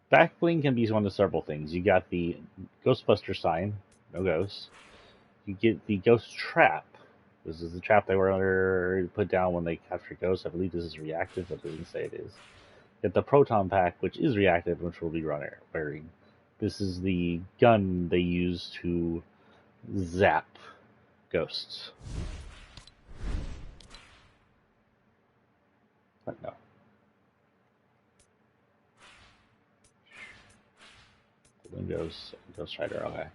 Back bling can be one of several things. You got the Ghostbuster sign, no ghosts. You get the ghost trap. This is the trap they were put down when they capture ghosts. I believe this is reactive, but it doesn't say it is. Get the proton pack, which is reactive, which will be wearing. This is the gun they use to zap ghosts. But no. Windows Ghost Rider, okay.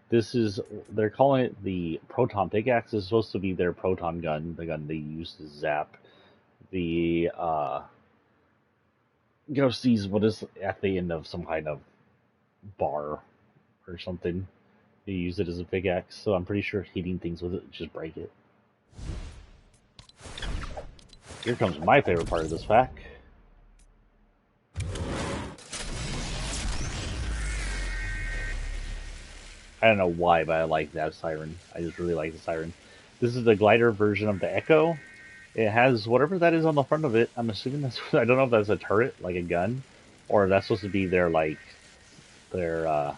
This is, they're calling it the proton pickaxe. This is supposed to be their proton gun, the gun they use to zap the ghosties, what is at the end of some kind of bar or something. You use it as a pickaxe, so I'm pretty sure hitting things with it just break it. Here comes my favorite part of this pack. I don't know why, but I like that siren. I just really like the siren. This is the glider version of the Echo. It has whatever that is on the front of it. I'm assuming that's, I don't know if that's a turret, like a gun, or if that's supposed to be their, like, their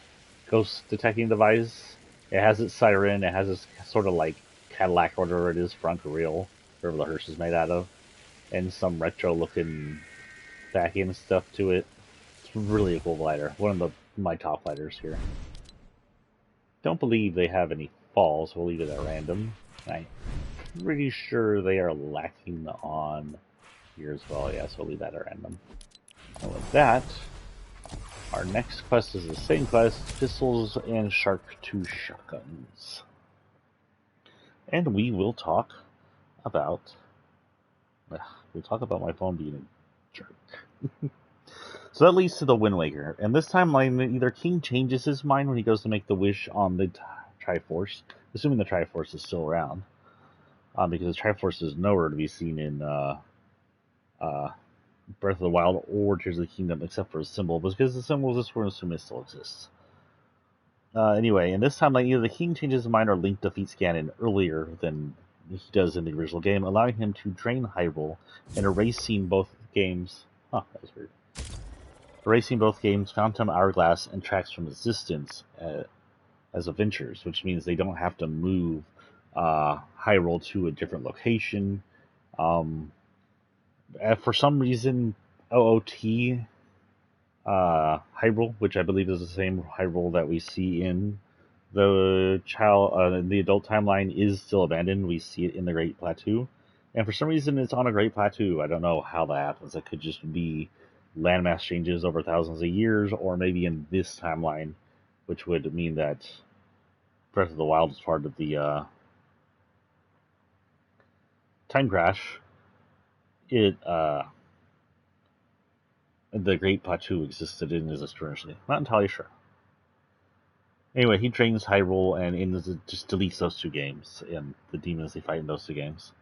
ghost detecting device. It has its siren. It has this sort of like Cadillac or whatever it is, front wheel, whatever the hearse is made out of, and some retro looking backing and stuff to it. It's really a cool glider. One of my top gliders here. Don't believe they have any falls. We'll leave it at random. I'm pretty sure they are lacking on here as well. Yeah, so we'll leave that at random. And with that, our next quest is the same quest, Pistols and Shark 2 Shotguns. And we will talk about We talk about my phone being a jerk. So that leads to the Wind Waker. And this timeline, either King changes his mind when he goes to make the wish on the Triforce, assuming the Triforce is still around, because the Triforce is nowhere to be seen in Breath of the Wild or Tears of the Kingdom except for a symbol, because the symbol is for assuming it still exists. Anyway, in this timeline, either the King changes his mind or Link defeats Ganon earlier than he does in the original game, allowing him to drain Hyrule and erasing both games. Huh, that was weird. Erasing both games, Phantom Hourglass and Tracks from Existence as adventures, which means they don't have to move Hyrule to a different location. For some reason, OOT Hyrule, which I believe is the same Hyrule that we see in the adult timeline, is still abandoned. We see it in the Great Plateau, and for some reason it's on a Great Plateau. I don't know how that happens. It could just be landmass changes over thousands of years, or maybe in this timeline, which would mean that Breath of the Wild is part of the time crash. The Great Plateau existed in his currently. Not entirely sure. Anyway, he drains Hyrule and just deletes those two games and the demons they fight in those two games.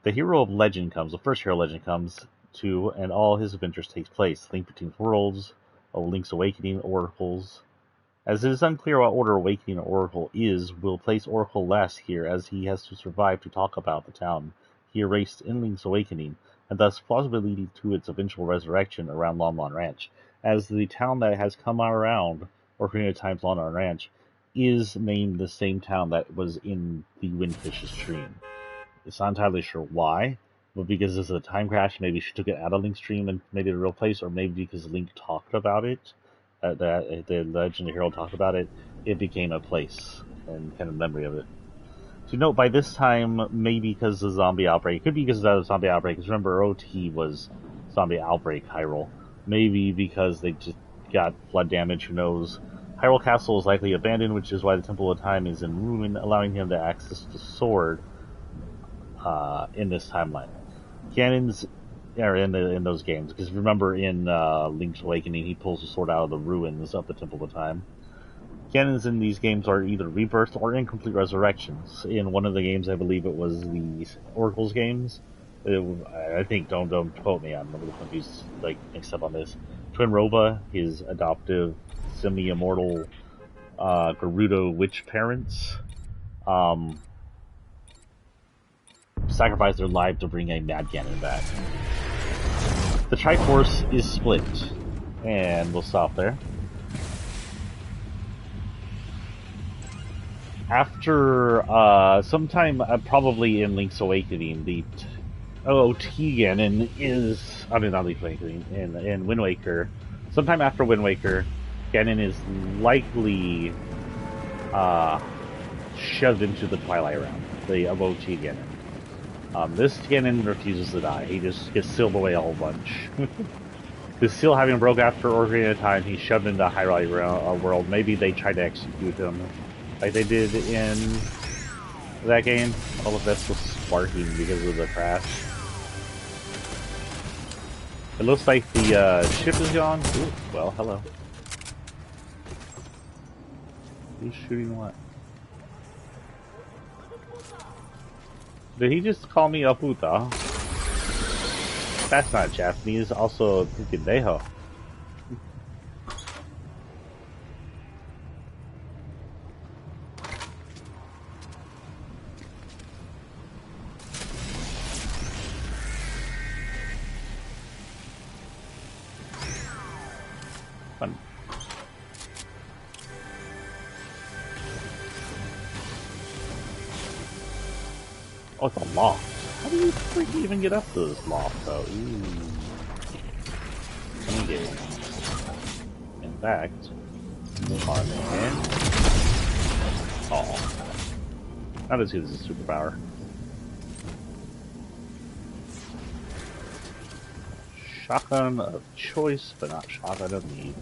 The hero of legend comes, the first hero of legend comes to, and all his adventures takes place. Link Between Worlds, of Link's Awakening, Oracles. As it is unclear what order Awakening Oracle is, we'll place Oracle last here, as he has to survive to talk about the town he erased in Link's Awakening, and thus plausibly leading to its eventual resurrection around Lon Lon Ranch, as the town that has come around Ocarina of Time's Lon Lon Ranch is named the same town that was in the Windfish's dream. It's not entirely sure why, but because this is a time crash, maybe she took it out of Link's dream and made it a real place, or maybe because Link talked about it, the Legend of Hero talked about it, it became a place and kind of memory of it. To note, by this time, maybe because of the zombie outbreak, it could be because of the zombie outbreak, because remember, OT was zombie outbreak Hyrule. Maybe because they just got flood damage, who knows. Hyrule Castle is likely abandoned, which is why the Temple of Time is in ruin, allowing him to access the sword in this timeline. Ganon's in those games, because remember in Link's Awakening, he pulls the sword out of the ruins of the Temple of Time. Ganons in these games are either rebirths or incomplete resurrections. In one of the games, I believe it was the Oracle's games. I think, don't quote me, I'm a little confused, mixed up on this. Twin Rova, his adoptive, semi-immortal Gerudo witch parents, sacrifice their life to bring a Mad Ganon back. The Triforce is split, and we'll stop there. After sometime probably in Link's Awakening, the OOT Ganon is, not Link's Awakening, in Wind Waker. Sometime after Wind Waker, Ganon is likely shoved into the Twilight Realm, the OOT Ganon. This Ganon refuses to die. He just gets sealed away a whole bunch. His seal having broke after Ocarina of Time, he's shoved into Hyrule World. Maybe they tried to execute him, like they did in that game. All of this was sparking because of the crash. It looks like the ship is gone. Ooh, well, hello. Who's shooting what? Did he just call me a puta? That's not Japanese. Also, pendejo. Fun. Oh, it's a loft. How do you freaking even get up to this loft, though? Ooh. Let me get it. In fact, on in. Oh. Not as good as a superpower. Shotgun of choice, but not shotgun of need.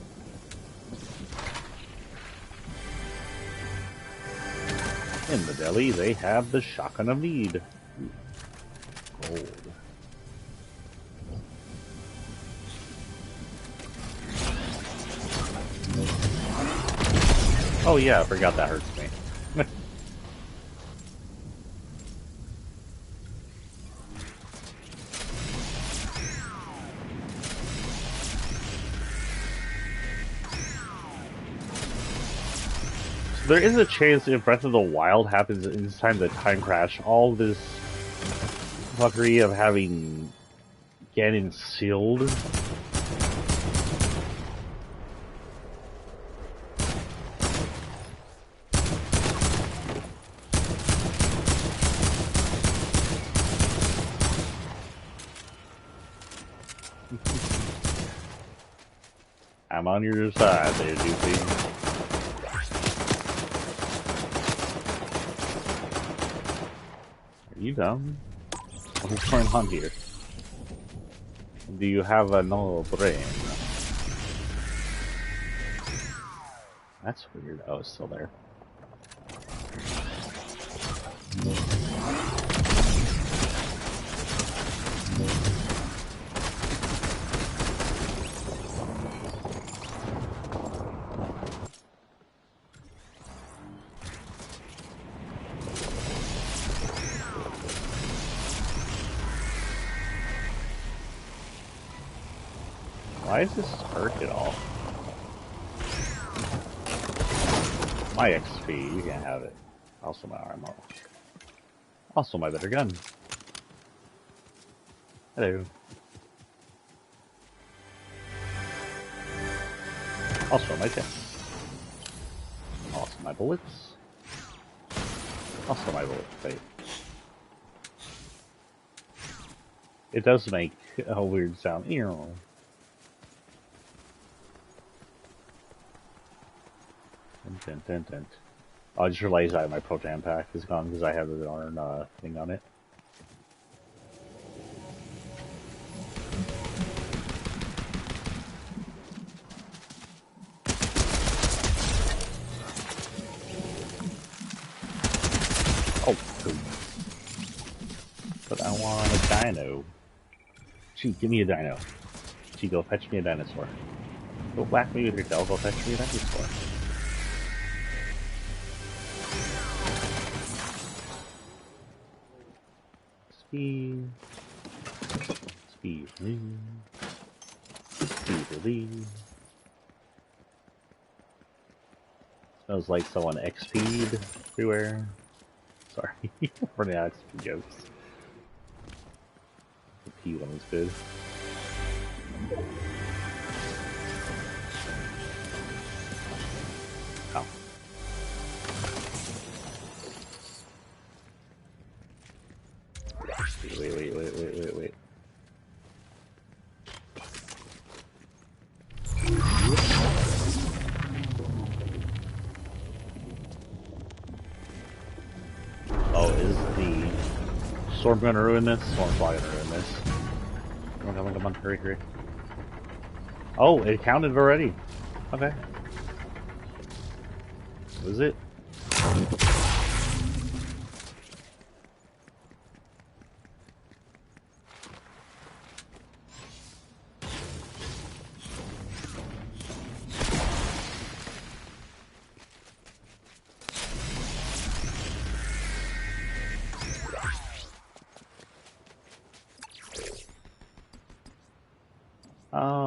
In the deli, they have the shotgun of need. Gold. Oh yeah, I forgot that hurts me. So there is a chance if Breath of the Wild happens inside the time crash, all this fuckery of having Ganon sealed. I'm on your side there, Doofy. Are you dumb? What's going on here? Do you have a no brain? That's weird. Oh, it's still there. Why is this hurt at all? My XP, you can't have it. Also my armor. Also my better gun. Hello. Also my gun. Also my bullets. Also my bullets. Wait. It does make a weird sound. Ew. Dun, dun, dun. Oh, I just realized that my proton pack is gone because I have the darn thing on it. Oh, good. But I want a dino. Shoot, give me a dino. Chico, fetch me a dinosaur. Go whack me with your tail, go fetch me a dinosaur. Speed. Speed. Speed. Smells like someone XP'd everywhere. Sorry, running out of XP jokes. The P one was good. Oh. Wait. Oh, is the storm gonna ruin this? Storm's probably gonna ruin this. Come on, hurry. Oh, it counted already. Okay. Was it?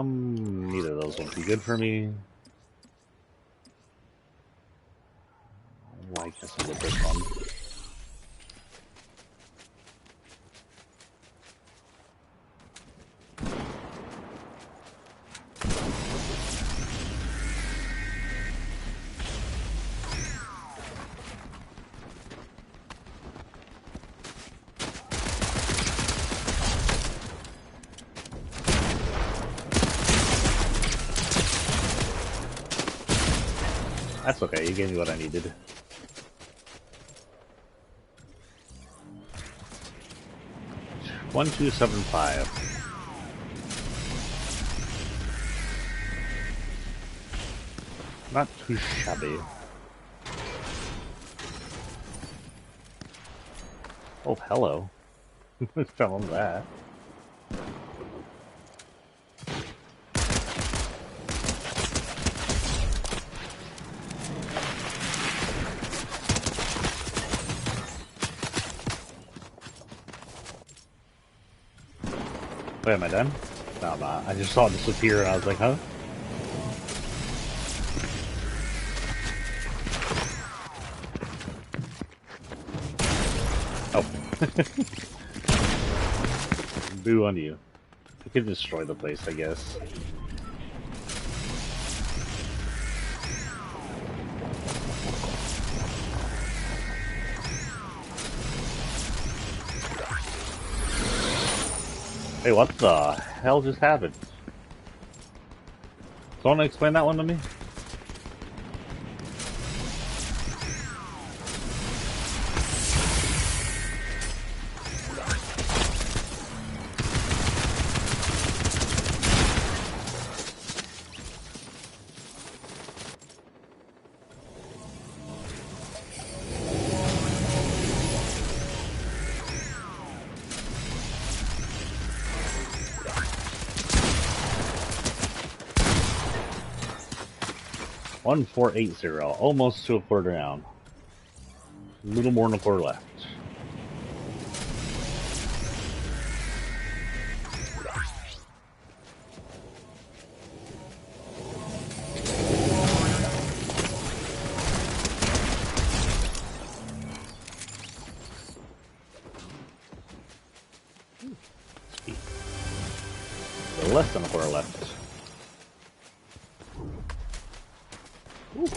Neither of those would be good for me. Well, I guess I'll get this one. That's okay, you gave me what I needed. $1,275. Not too shabby. Oh, hello. Fell on that. Wait, am I done? No, I'm not. I just saw it disappear and I was like, huh? Oh. Boo on you. I could destroy the place, I guess. Hey, what the hell just happened? Someone explain that one to me? One 480, almost to a quarter down. A little more than a quarter left. Less than a quarter left. Ooh.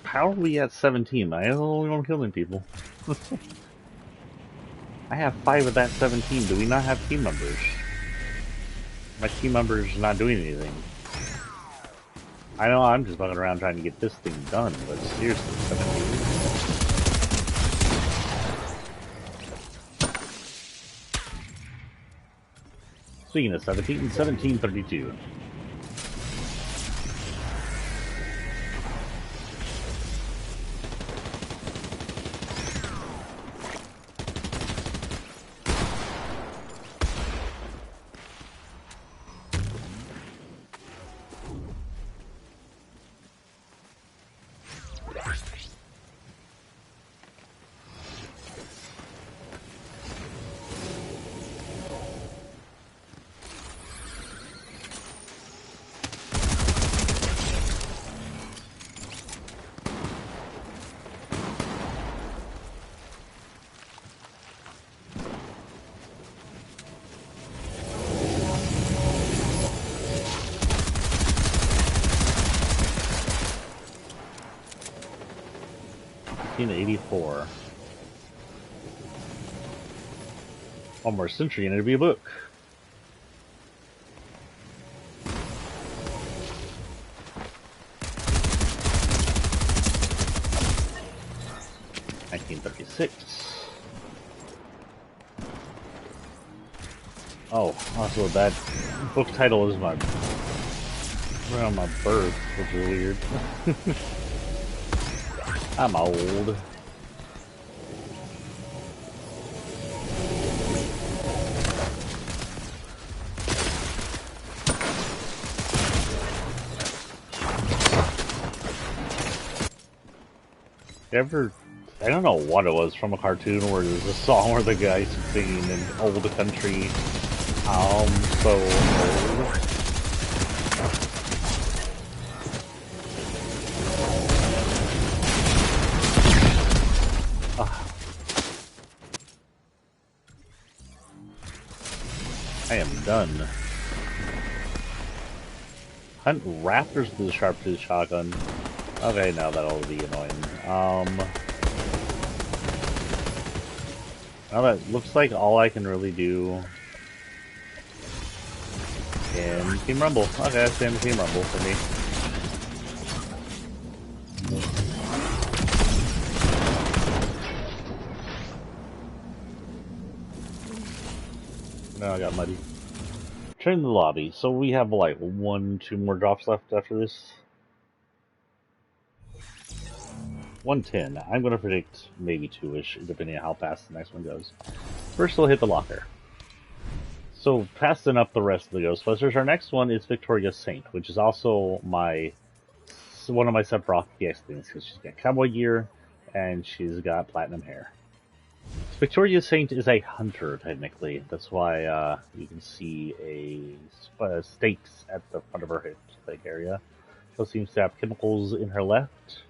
How are we at 17? I am the only one killing people. I have 5 of that 17. Do we not have team members? My team member's not doing anything. I know I'm just fucking around trying to get this thing done, but seriously, 17. Speaking of 17, 1732. In 84. One more century and it'll be a book. $1936. Oh, also that book title is my around my birth, which is weird. I'm old. I don't know what it was from a cartoon where there's a song where the guy's singing in old country. I'm so old. I am done. Hunt raptors with the sharptooth shotgun. Okay, now that'll be annoying. Now that looks like all I can really do in Team Rumble. Okay, that's in Team Rumble for me. Now I got muddy. Train the lobby. So we have like 1-2 more drops left after this. 110. I'm going to predict maybe 2-ish, depending on how fast the next one goes. First, we'll hit the locker. So, passing up the rest of the Ghostbusters, our next one is Victoria Saint, which is also one of my Sephiroth DX things, because she's got cowboy gear and she's got platinum hair. Victoria Saint is a hunter, technically. That's why you can see stakes at the front of her hip area. She also seems to have chemicals in her left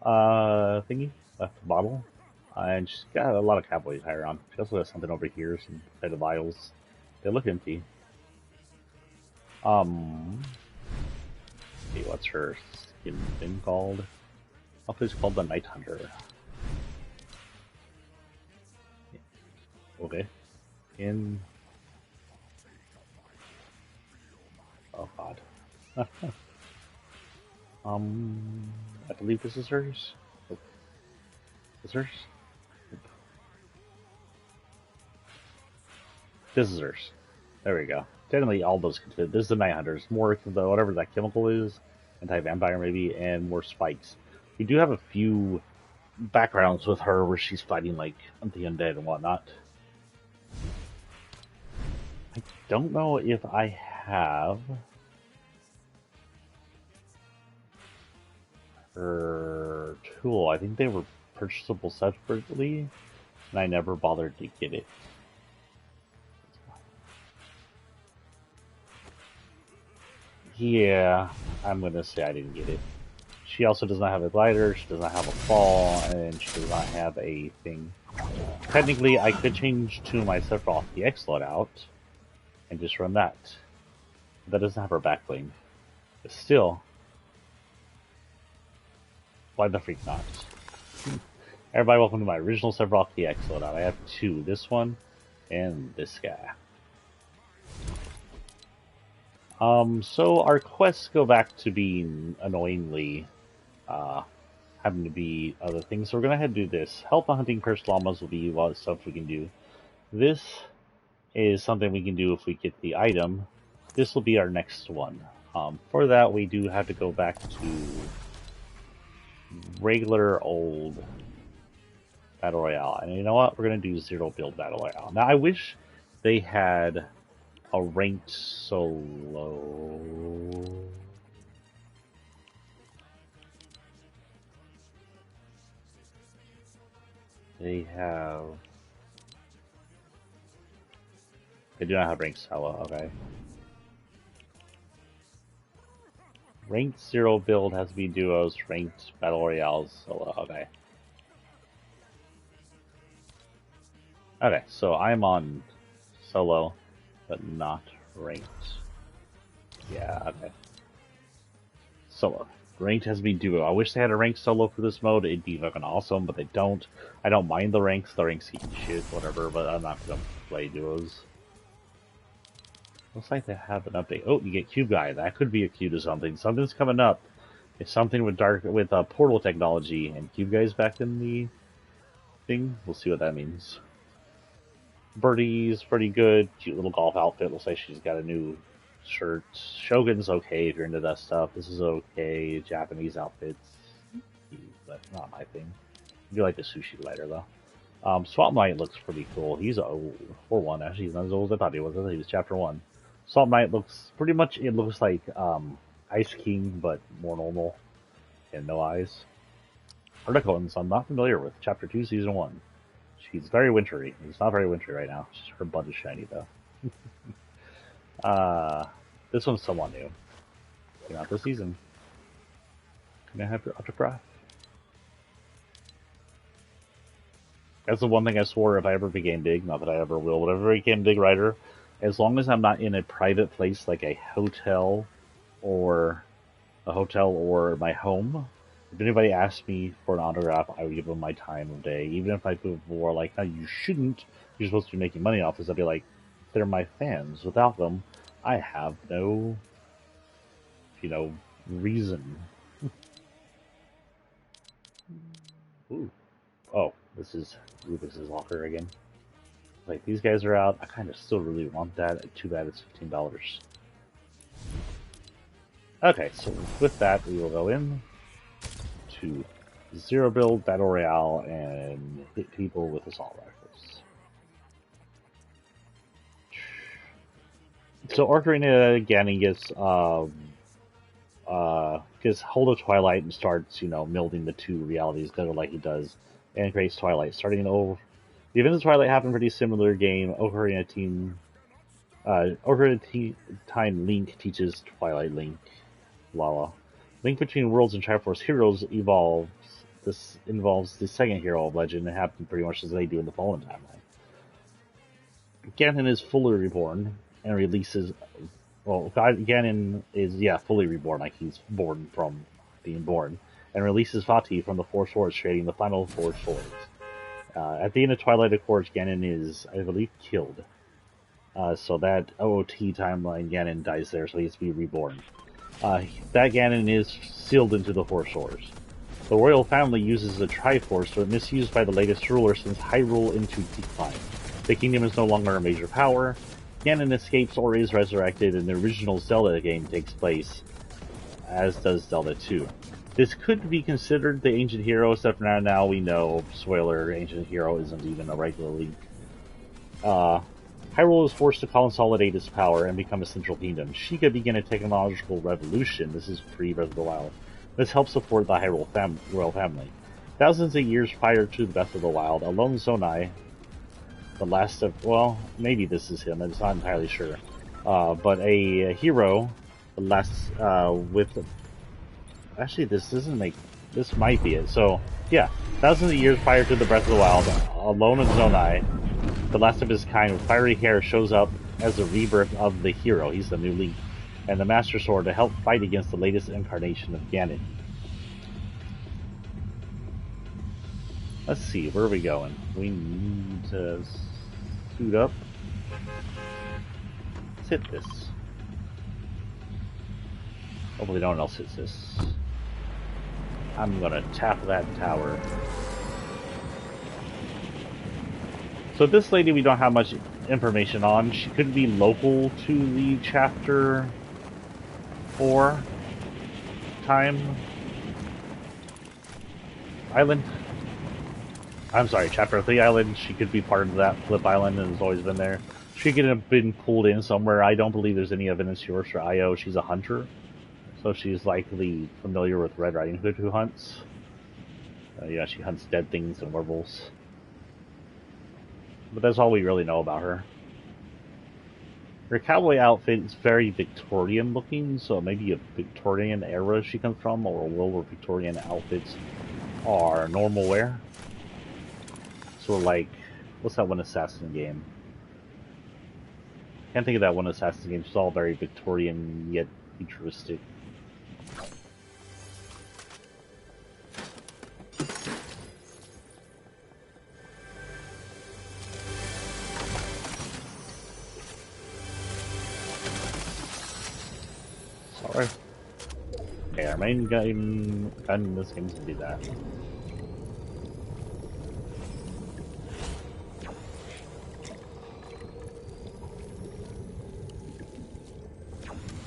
left bottle. And she's got a lot of cowboy attire on. She also has something over here, some kind of vials. They look empty. See, what's her skin thing called? Hopefully it's called the Night Hunter. Okay. Oh god. I believe this is hers. Oh. Is hers? This is hers. There we go. Technically, all those can fit. This is the Night Hunter. It's more the whatever that chemical is, anti-vampire maybe, and more spikes. We do have a few backgrounds with her where she's fighting like the undead and whatnot. I don't know if I have her tool. I think they were purchasable separately, and I never bothered to get it. Yeah, I'm gonna say I didn't get it. She also does not have a glider, she does not have a fall, and she does not have a thing. Technically, I could change to my Sephiroth DX loadout and just run that. That doesn't have her backbling. But still, why the freak not? Everybody, welcome to my original Sephiroth DX loadout. I have two, this one and this guy. So our quests go back to being annoyingly, having to be other things. So we're gonna head and do this. Help on hunting cursed llamas will be a lot of stuff we can do. This is something we can do if we get the item. This will be our next one. For that, we do have to go back to regular old Battle Royale. And you know what? We're gonna do zero build Battle Royale. Now, I wish they had a ranked solo. They do not have ranked solo, okay. Ranked zero build has to be duos, ranked battle royales solo, okay. Okay, so I'm on solo, but not ranked. Yeah, okay. Solo. Ranked has to be duo. I wish they had a ranked solo for this mode. It'd be fucking awesome, but they don't. I don't mind the ranks. The ranks eat shit, whatever, but I'm not gonna play duos. Looks like they have an update. Oh, you get Cube Guy. That could be a cue to something. Something's coming up. It's something with portal technology, and Cube Guy's back in the thing. We'll see what that means. Birdie's pretty good. Cute little golf outfit. Looks like she's got a new shirt. Shogun's okay if you're into that stuff. This is okay. Japanese outfits. That's not my thing. I do like the sushi lighter though. Swamp Knight looks pretty cool. He's old. 4-1. Actually, he's not as old as I thought he was. I thought he was chapter 1. Swamp Knight looks pretty much, it looks like Ice King, but more normal. And no eyes. Hurricanes I'm not familiar with. Chapter 2, Season 1. She's very wintry. It's not very wintry right now. Her butt is shiny though. This one's somewhat new. Came out this season. Gonna have your autograph. That's the one thing I swore if I ever became big, not that I ever will, but if I ever became a big writer, as long as I'm not in a private place like a hotel or my home, if anybody asks me for an autograph, I would give them my time of day. Even if I people were like, no, you shouldn't, you're supposed to be making money off this, I'd be like, they're my fans. Without them, I have no, reason. Ooh. Oh, this is Rubik's Locker again. Like, these guys are out. I kind of still really want that. Too bad it's $15. Okay, so with that, we will go in to zero build battle royale and hit people with assault rifles. So Ocarina Ganon gets hold of Twilight and starts, melding the two realities together like he does, and creates Twilight. Starting over, the events of Twilight happen pretty similar game. Time Link teaches Twilight Link, Lala. Link between Worlds and Triforce Heroes evolves. This involves the second hero of Legend. It happened pretty much as they do in the Fallen timeline. Ganon is fully reborn and releases. Well, Ganon is fully reborn, like he's born from being born, and releases Vati from the Four Swords, creating the final Four Swords. At the end of Twilight, of course, Ganon is, I believe, killed. So that OOT timeline, Ganon dies there, so he has to be reborn. That Ganon is sealed into the Four Swords. The royal family uses the Triforce, but misused by the latest ruler sends Hyrule into decline. The kingdom is no longer a major power. Ganon escapes or is resurrected, and the original Zelda game takes place, as does Zelda 2. This could be considered the ancient hero, except for now we know, spoiler, ancient hero isn't even a regular Link. Hyrule is forced to consolidate its power and become a central kingdom. Sheikah begin a technological revolution. This is pre-Breath of the Wild. This helps support the Hyrule royal family. Thousands of years prior to the Breath of the Wild, a lone Zonai, the last of, well, maybe this is him, I'm not entirely sure, but a hero, the last, actually this might be it. So, yeah, thousands of years prior to the Breath of the Wild, a lone of Zonai, the last of his kind with fiery hair, shows up as the rebirth of the hero. He's the new Link, and the Master Sword to help fight against the latest incarnation of Ganon. Let's see, where are we going? We need to suit up. Let's hit this. Hopefully no one else hits this. I'm gonna tap that tower. So this lady we don't have much information on. She could be local to the chapter 4 time island. I'm sorry, chapter 3 island. She could be part of that flip island and has always been there. She could have been pulled in somewhere. I don't believe there's any evidence here for Io. She's a hunter, so she's likely familiar with Red Riding Hood, who hunts. Yeah, she hunts dead things and werewolves. But that's all we really know about her. Her cowboy outfit is very Victorian looking, so maybe a Victorian era she comes from, or a world where Victorian outfits are normal wear. So like, what's that one Assassin game? Can't think of that one Assassin game. It's all very Victorian yet futuristic. Sorry. Okay, our main gun in this game is gonna be that.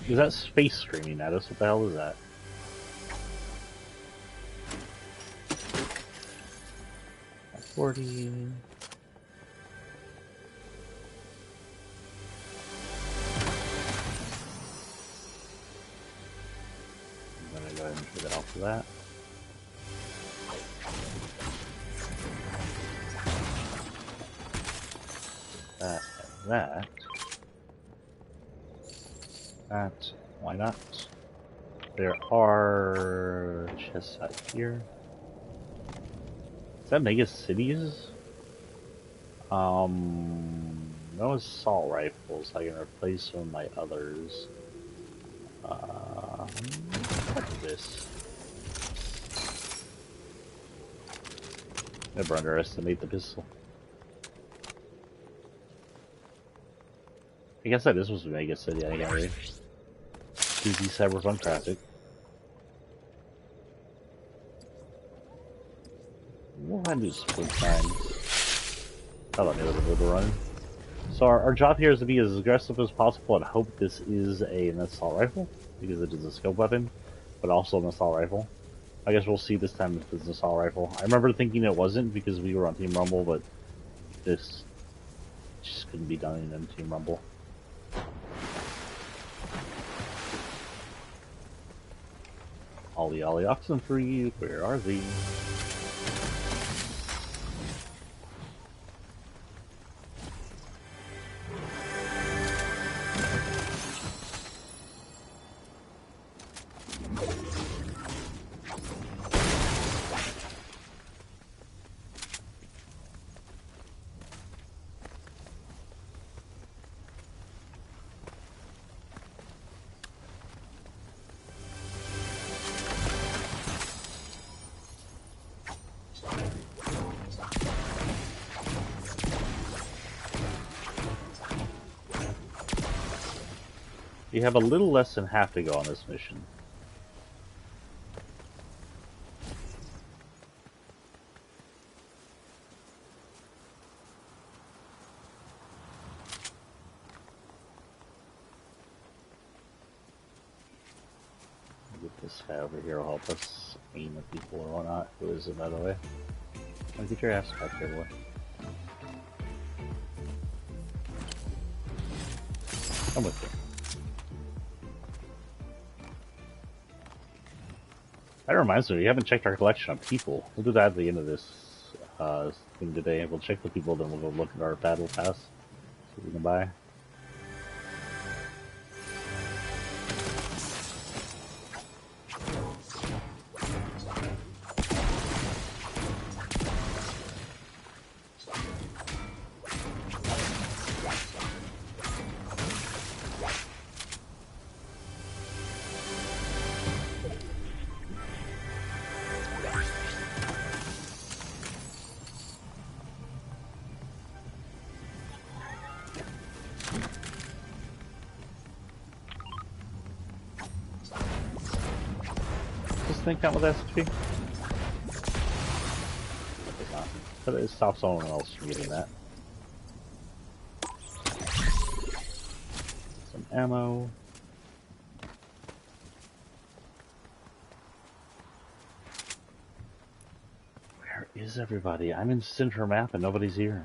Is that space screaming at us? What the hell is that? At 40. I'm gonna go ahead and trigger that off of that. That. That. Why not? There are chests out here. Is that Mega Cities? No assault rifles. I can replace some of my others. What is this? Never underestimate the pistol. I guess this was Mega City anyway. 2D Cyberpunk Classic. We'll have to do split time. That'll let me a little run. So our job here is to be as aggressive as possible and hope this is an assault rifle, because it is a scope weapon, but also an assault rifle. I guess we'll see this time if it's an assault rifle. I remember thinking it wasn't because we were on Team Rumble, but this just couldn't be done in Team Rumble. Ollie Ollie Oxenfree, where are thee? You have a little less than half to go on this mission. Get this guy over here will help us aim at people or whatnot. Who is it, by the way? Get your ass back here, boy. I'm with you. That reminds me, we haven't checked our collection of people. We'll do that at the end of this thing today. We'll check the people, then we'll go look at our battle pass. See what we can buy. Think count with SP? But it stops someone else from getting that. Some ammo. Where is everybody? I'm in center map and nobody's here.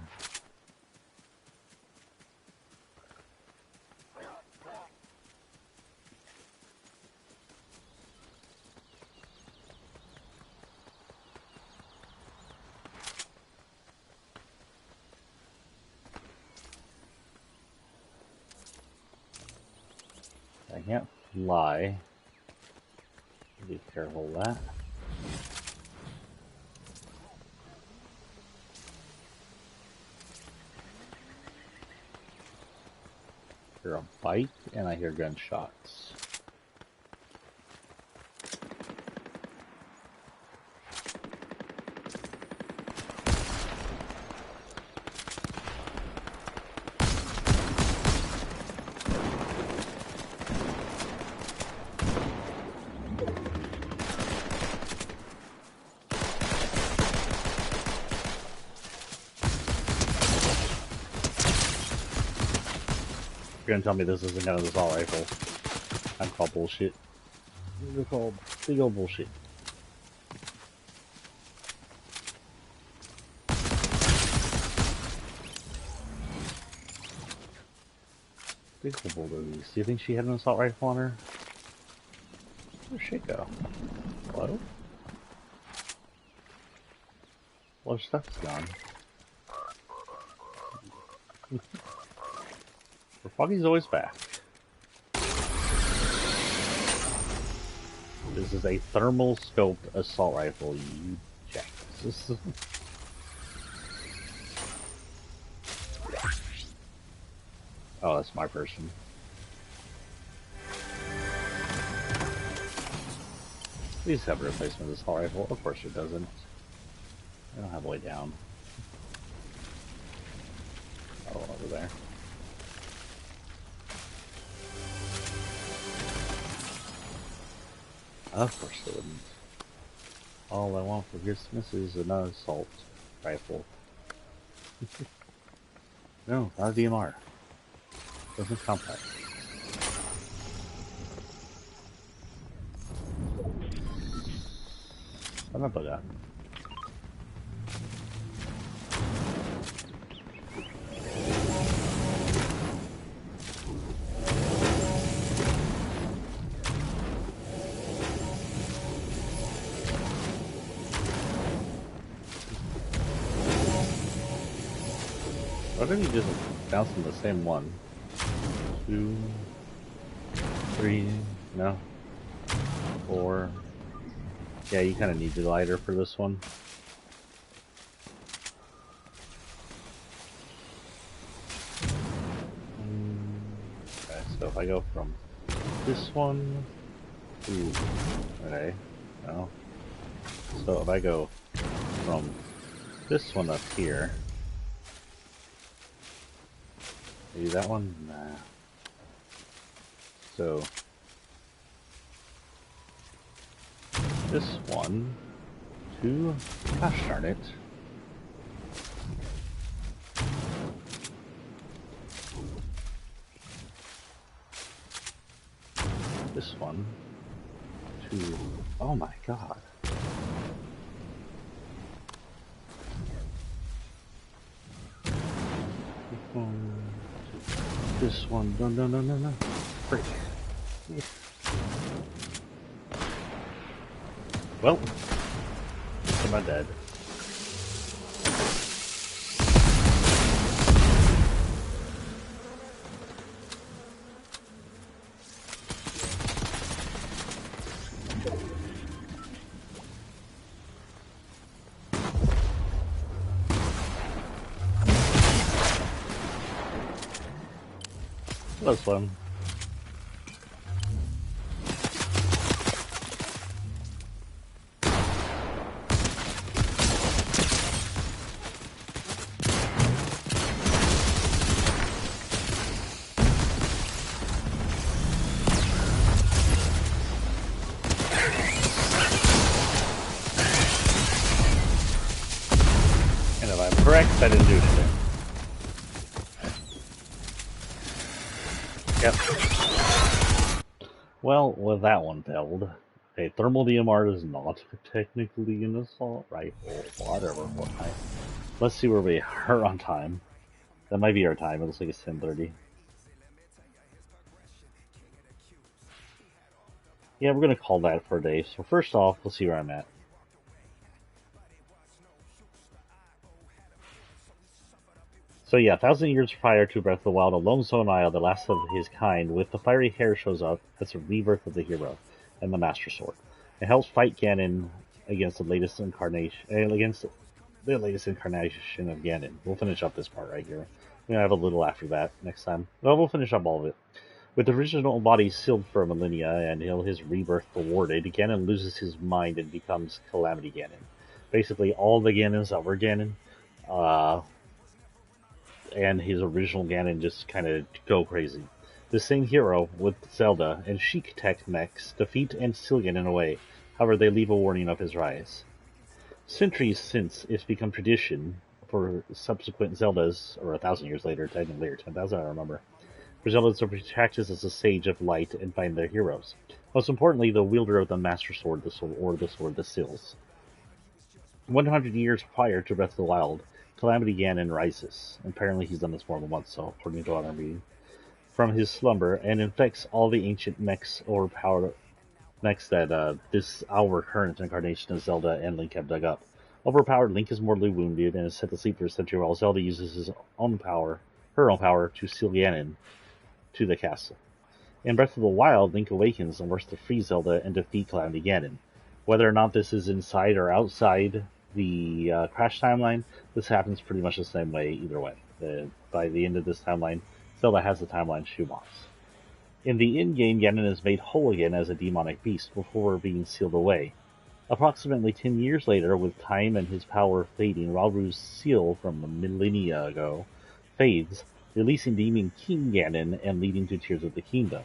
I can't fly. Be careful of that. I hear a bike and I hear gunshots. You're gonna tell me this isn't kind of assault rifle. I'm called bullshit. These are called big old bullshit. Big old bulldoze. Do you think she had an assault rifle on her? Where'd she go? Hello? Well, her stuff's gone. The Foggy's always back. This is a thermal scoped assault rifle, you jackass. Oh, that's my person. Please have a replacement of this assault rifle. Of course it doesn't. I don't have a way down. Oh, over there. Of course they wouldn't. All I want for Christmas is an assault rifle. No, not a DMR. Doesn't compact. I'm not bug out. What if you just bounce on the same one? 2, 3, no, 4. Yeah, you kind of need the glider for this one. Okay, so if I go from this one to, okay, no. So if I go from this one up here, maybe that one? Nah. So this one to, gosh darn it. This one to, oh my god. This one, no. Frick. Well, am I dead? That was fun. And if I'm correct, I didn't do anything. Yep. Well, with that one failed. A thermal DMR is not technically an assault rifle. Whatever, Fortnite. Let's see where we are on time. That might be our time. It looks like it's 10:30. Yeah, we're gonna call that for a day. So first off, let's see where I'm at. So yeah, 1,000 years prior to Breath of the Wild, a lone stone isle, the last of his kind, with the fiery hair shows up as a rebirth of the hero and the Master Sword. It helps fight Ganon against the latest incarnation of Ganon. We'll finish up this part right here. We're gonna have a little after that next time. Well, we'll finish up all of it. With the original body sealed for millennia and his rebirth rewarded, Ganon loses his mind and becomes Calamity Ganon. Basically, all the Ganons that were Ganon, and his original Ganon just kind of go crazy. The same hero with Zelda and Sheik Tech mechs defeat and seal Ganon away. However, they leave a warning of his rise. Centuries since, it's become tradition for subsequent Zeldas, or 1,000 years later, technically later, 10,000, I don't remember, for Zeldas to practice as a sage of light and find their heroes. Most importantly, the wielder of the Master Sword, the sword that seals. 100 years prior to Breath of the Wild, Calamity Ganon rises. Apparently he's done this more than once, so according to what I'm reading. From his slumber, and infects all the ancient mechs or power mechs that our current incarnation of Zelda and Link have dug up. Overpowered, Link is mortally wounded and is set to sleep for a century while Zelda uses her own power, to seal Ganon to the castle. In Breath of the Wild, Link awakens and works to free Zelda and defeat Calamity Ganon. Whether or not this is inside or outside the Crash timeline, this happens pretty much the same way either way. By the end of this timeline, Zelda has the timeline she wants. In the in-game, Ganon is made whole again as a demonic beast before being sealed away. Approximately 10 years later, with time and his power fading, Rauru's seal from a millennia ago fades, releasing Demon King Ganon and leading to Tears of the Kingdom.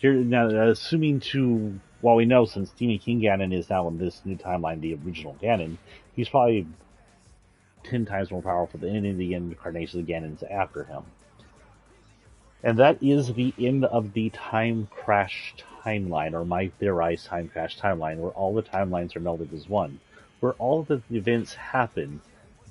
Now, while we know since Demon King Ganon is now in this new timeline the original Ganon, he's probably 10 times more powerful than any of the incarnations of Ganons after him. And that is the end of the Time Crash timeline, or my theorized Time Crash timeline, where all the timelines are melded as one. Where all of the events happen,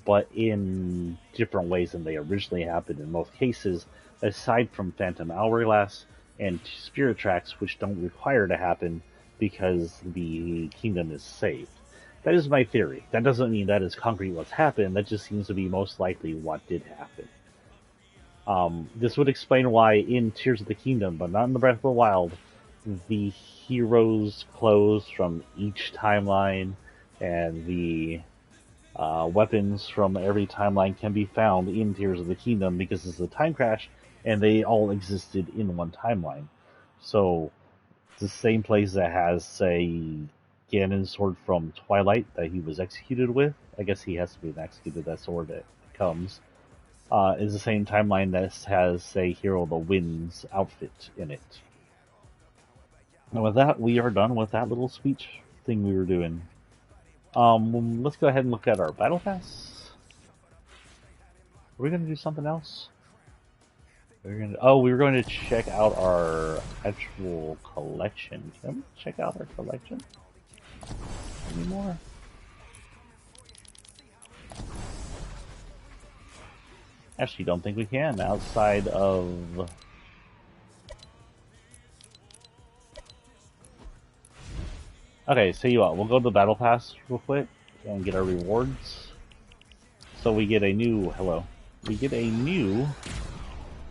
but in different ways than they originally happened in most cases, aside from Phantom Hourglass and Spirit Tracks, which don't require to happen because the kingdom is saved. That is my theory. That doesn't mean that is concrete what's happened. That just seems to be most likely what did happen. This would explain why in Tears of the Kingdom, but not in the Breath of the Wild, the heroes' clothes from each timeline and the weapons from every timeline can be found in Tears of the Kingdom because it's a time crash and they all existed in one timeline. So, the same place that has, say, Ganon's sword from Twilight that he was executed with, I guess he has to be executed, that sword that comes, is the same timeline that has, say, Hero of the Wind's outfit in it. And with that, we are done with that little speech thing we were doing. Let's go ahead and look at our battle pass. Are we going to do something else? We were going to check out our actual collection. Can we check out our collection anymore? Actually, don't think we can outside of. Okay, so you what? We'll go to the battle pass real quick and get our rewards. So we get a new We get a new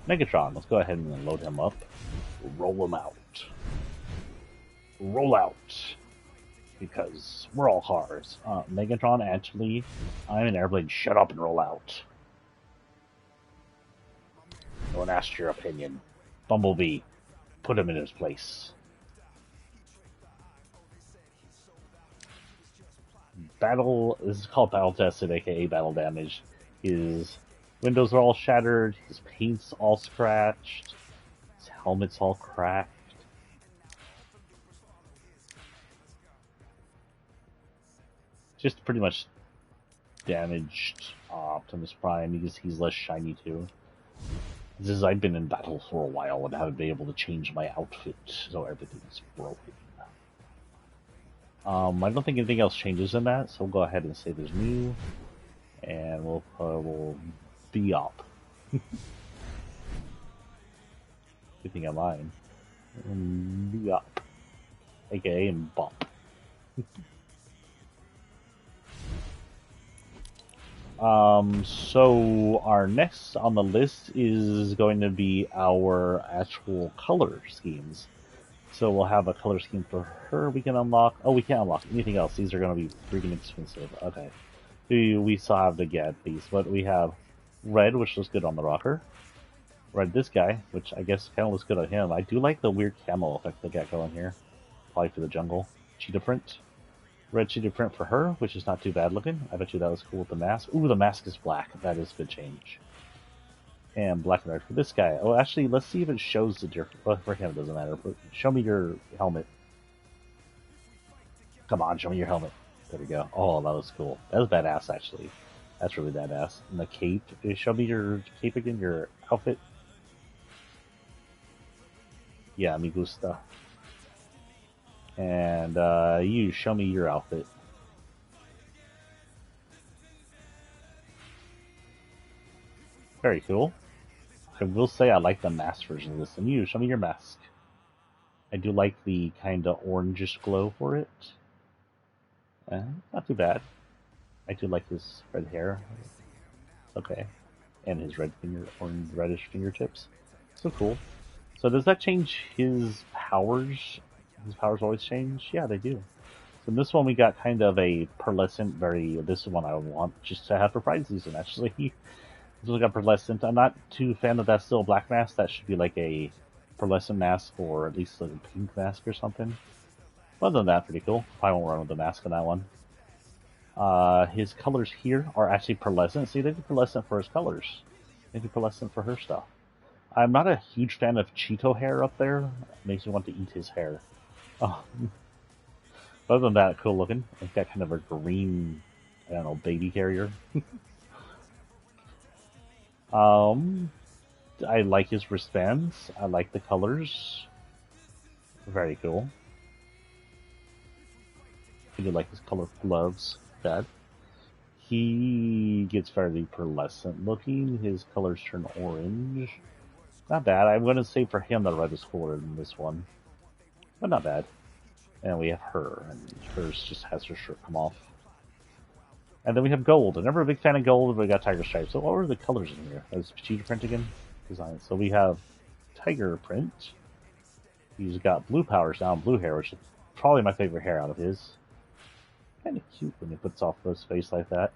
Megatron. Let's go ahead and load him up. Roll him out. Roll out. Because we're all cars. Megatron, actually, I'm an airplane. Shut up and roll out. No one asked your opinion. Bumblebee, put him in his place. This is called Battle Tested, aka Battle Damage. His windows are all shattered, his paint's all scratched, his helmet's all cracked. Just pretty much damaged Optimus Prime because he's less shiny too. This is, I've been in battle for a while and haven't been able to change my outfit, so everything's broken. I don't think anything else changes in that, so we'll go ahead and say there's new, and we'll be up. Good thing I'm mine. Be up, aka and bump. So our next on the list is going to be our actual color schemes. So we'll have a color scheme for her we can unlock. Oh, we can't unlock anything else. These are going to be freaking expensive. Okay. We still have to get these, but we have red, which looks good on the rocker. Red this guy, which I guess kind of looks good on him. I do like the weird camo effect they got going here. Probably for the jungle. Cheetah print. Red cheetah print for her, which is not too bad looking. I bet you that was cool with the mask. Ooh, the mask is black. That is a good change. And black and red for this guy. Oh, actually, let's see if it shows the difference. Well, for him, it doesn't matter. But show me your helmet. Come on, show me your helmet. There we go. Oh, that was cool. That was badass, actually. That's really badass. And the cape. Show me your cape again, your outfit. Yeah, me gusta. And you, show me your outfit. Very cool. I will say I like the mask version of this. And you, show me your mask. I do like the kind of orangish glow for it. Not too bad. I do like his red hair. Okay. And his reddish fingertips. So cool. So does that change his powers? His powers always change? Yeah, they do. So in this one we got kind of a pearlescent, this is one I would want just to have for Pride season, actually. This one got pearlescent. I'm not too fan of that still black mask. That should be like a pearlescent mask or at least like a pink mask or something. Other than that, pretty cool. Probably won't run with the mask on that one. His colors here are actually pearlescent. See, they do pearlescent for his colors. They do pearlescent for her stuff. I'm not a huge fan of Cheeto hair up there. It makes me want to eat his hair. Oh. Other than that, cool looking. It's got kind of a green, I don't know, baby carrier. I like his wristbands. I like the colors. Very cool. I do like his colorful gloves. Bad. He gets fairly pearlescent looking. His colors turn orange. Not bad. I'm going to say for him the red is cooler than this one. But not bad. And we have her. And hers just has her shirt come off. And then we have gold. I'm never a big fan of gold, but we got tiger stripes. So what were the colors in here? That's cheetah print again? Design. So we have tiger print. He's got blue powers now, blue hair, which is probably my favorite hair out of his. Kind of cute when he puts off his face like that.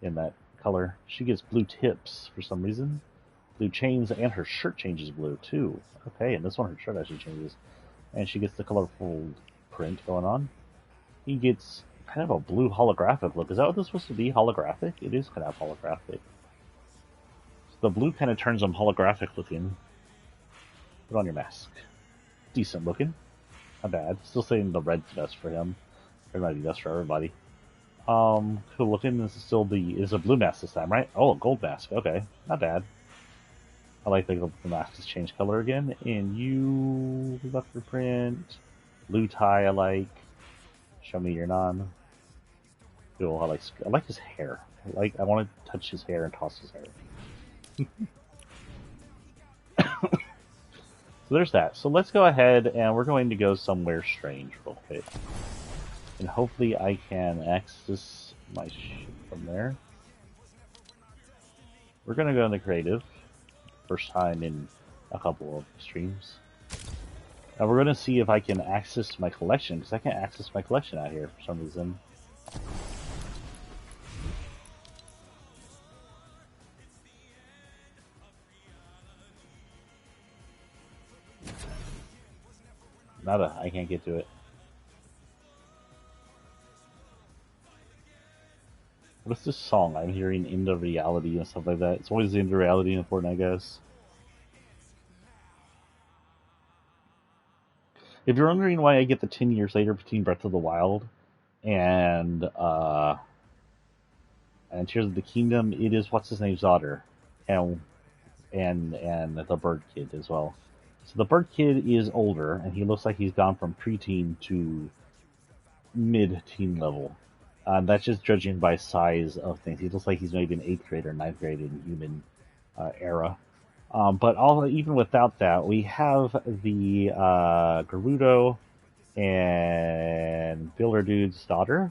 In that color. She gets blue tips for some reason. Blue chains, and her shirt changes blue too. Okay, and this one, her shirt actually changes. And she gets the colorful print going on. He gets kind of a blue holographic look. Is that what this is supposed to be? Holographic? It is kind of holographic. So the blue kind of turns him holographic looking. Put on your mask. Decent looking. Not bad. Still saying the red's best for him. It might be best for everybody. Cool looking. This is still is a blue mask this time, right? Oh, a gold mask. Okay. Not bad. I like the mask has changed color again. And you left your print. Blue tie I like. Show me your non. Cool. I like his hair. I want to touch his hair and toss his hair. So there's that. So let's go ahead and we're going to go somewhere strange real quick. And hopefully I can access my shit from there. We're going to go into creative. First time in a couple of streams. And we're going to see if I can access my collection, because I can't access my collection out here for some reason. Nada, I can't get to it. What's this song I'm hearing? Into reality and stuff like that. It's always into reality in Fortnite, I guess. If you're wondering why I get the 10 years later between Breath of the Wild and Tears of the Kingdom, it is what's his name's daughter, and the bird kid as well. So the bird kid is older, and he looks like he's gone from preteen to mid-teen level. That's just judging by size of things. He looks like he's maybe an 8th grade or 9th grade in human era. But even without that, we have the Gerudo and Builder Dude's daughter.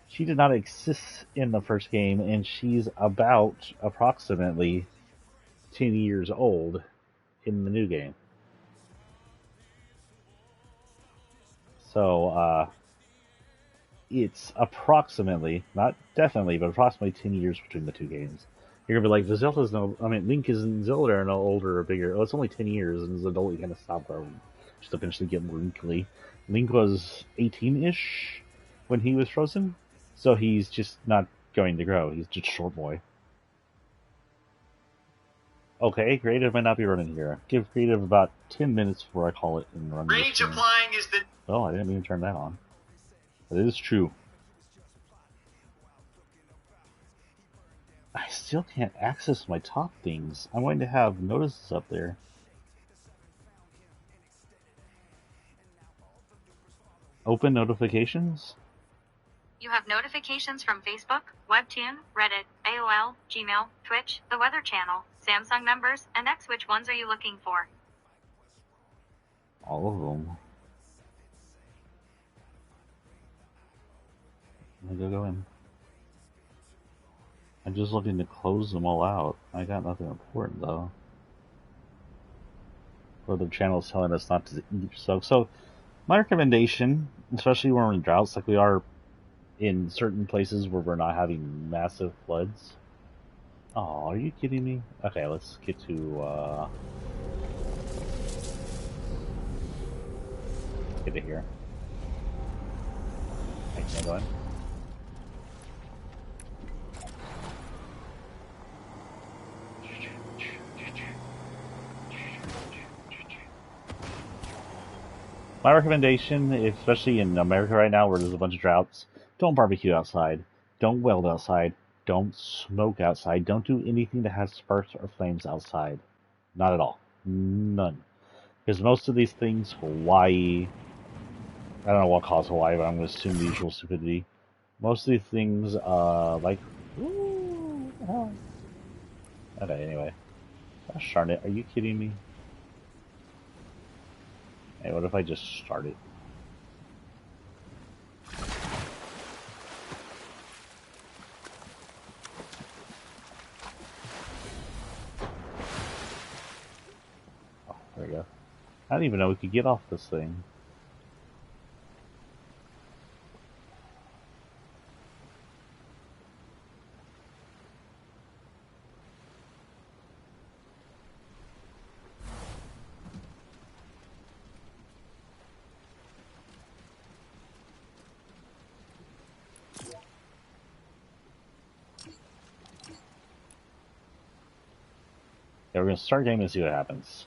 She did not exist in the first game, and she's about approximately 10 years old in the new game. So, it's approximately, not definitely, but approximately 10 years between the two games. You're gonna be like, Link isn't Zelda are no older or bigger. Oh, it's only 10 years, and as an adult, you kind of stop growing. Just eventually get more wrinkly. Link was 18-ish when he was frozen, so he's just not going to grow. He's just a short boy. Okay, creative might not be running here. Give creative about 10 minutes before I call it and run. Range applying is the... Oh, I didn't even turn that on. But it is true. I still can't access my top things. I'm going to have notices up there. Open notifications? You have notifications from Facebook, Webtoon, Reddit, AOL, Gmail, Twitch, the Weather Channel, Samsung members, and X. Which ones are you looking for? All of them. Let me go in. I'm just looking to close them all out. I got nothing important though. Or the channel's telling us not to eat. So my recommendation, especially when we're in droughts like we are in certain places where we're not having massive floods. Oh, are you kidding me? Okay, let's get to get it here. I can't go in. My recommendation, especially in America right now where there's a bunch of droughts, don't barbecue outside, don't weld outside, don't smoke outside, don't do anything that has sparks or flames outside. Not at all. None. Because most of these things, Hawaii, I don't know what caused Hawaii, but I'm going to assume the usual stupidity. Most of these things, like, ooh, what the hell? Okay, anyway. Gosh darn it, are you kidding me? Hey, what if I just start it? go. I didn't even know we could get off this thing. Yeah, we're going to start game and see what happens.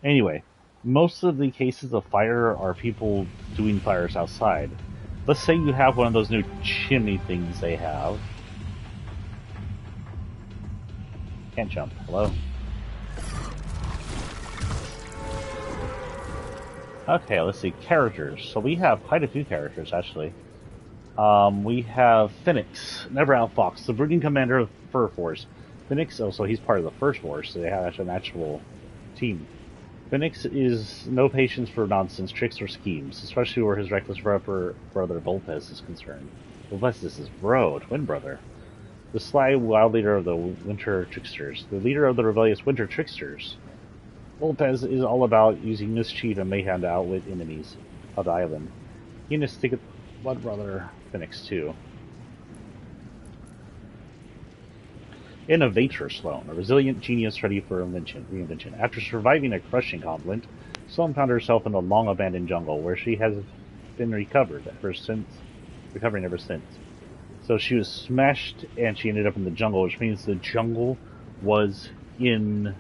Anyway, most of the cases of fire are people doing fires outside. Let's say you have one of those new chimney things they have. Can't jump. Hello? Okay, let's see. Characters. So we have quite a few characters, actually. We have Phoenix, Never Outfox, the brooding commander of Fur Force. Phoenix, so he's part of the First Force, so they have an actual team. Phoenix is no patience for nonsense, tricks, or schemes, especially where his reckless brother Volpez is concerned. Volpez is his twin brother. The sly, wild leader of the Winter Tricksters. The leader of the rebellious Winter Tricksters. Volpez is all about using mischief and mayhem to outwit enemies of the island. He and his stick blood brother, Phoenix, too. Innovator Sloane, a resilient genius ready for reinvention. After surviving a crushing conflict, Sloane found herself in a long-abandoned jungle where she has been recovering ever since. So she was smashed and she ended up in the jungle, which means the jungle was in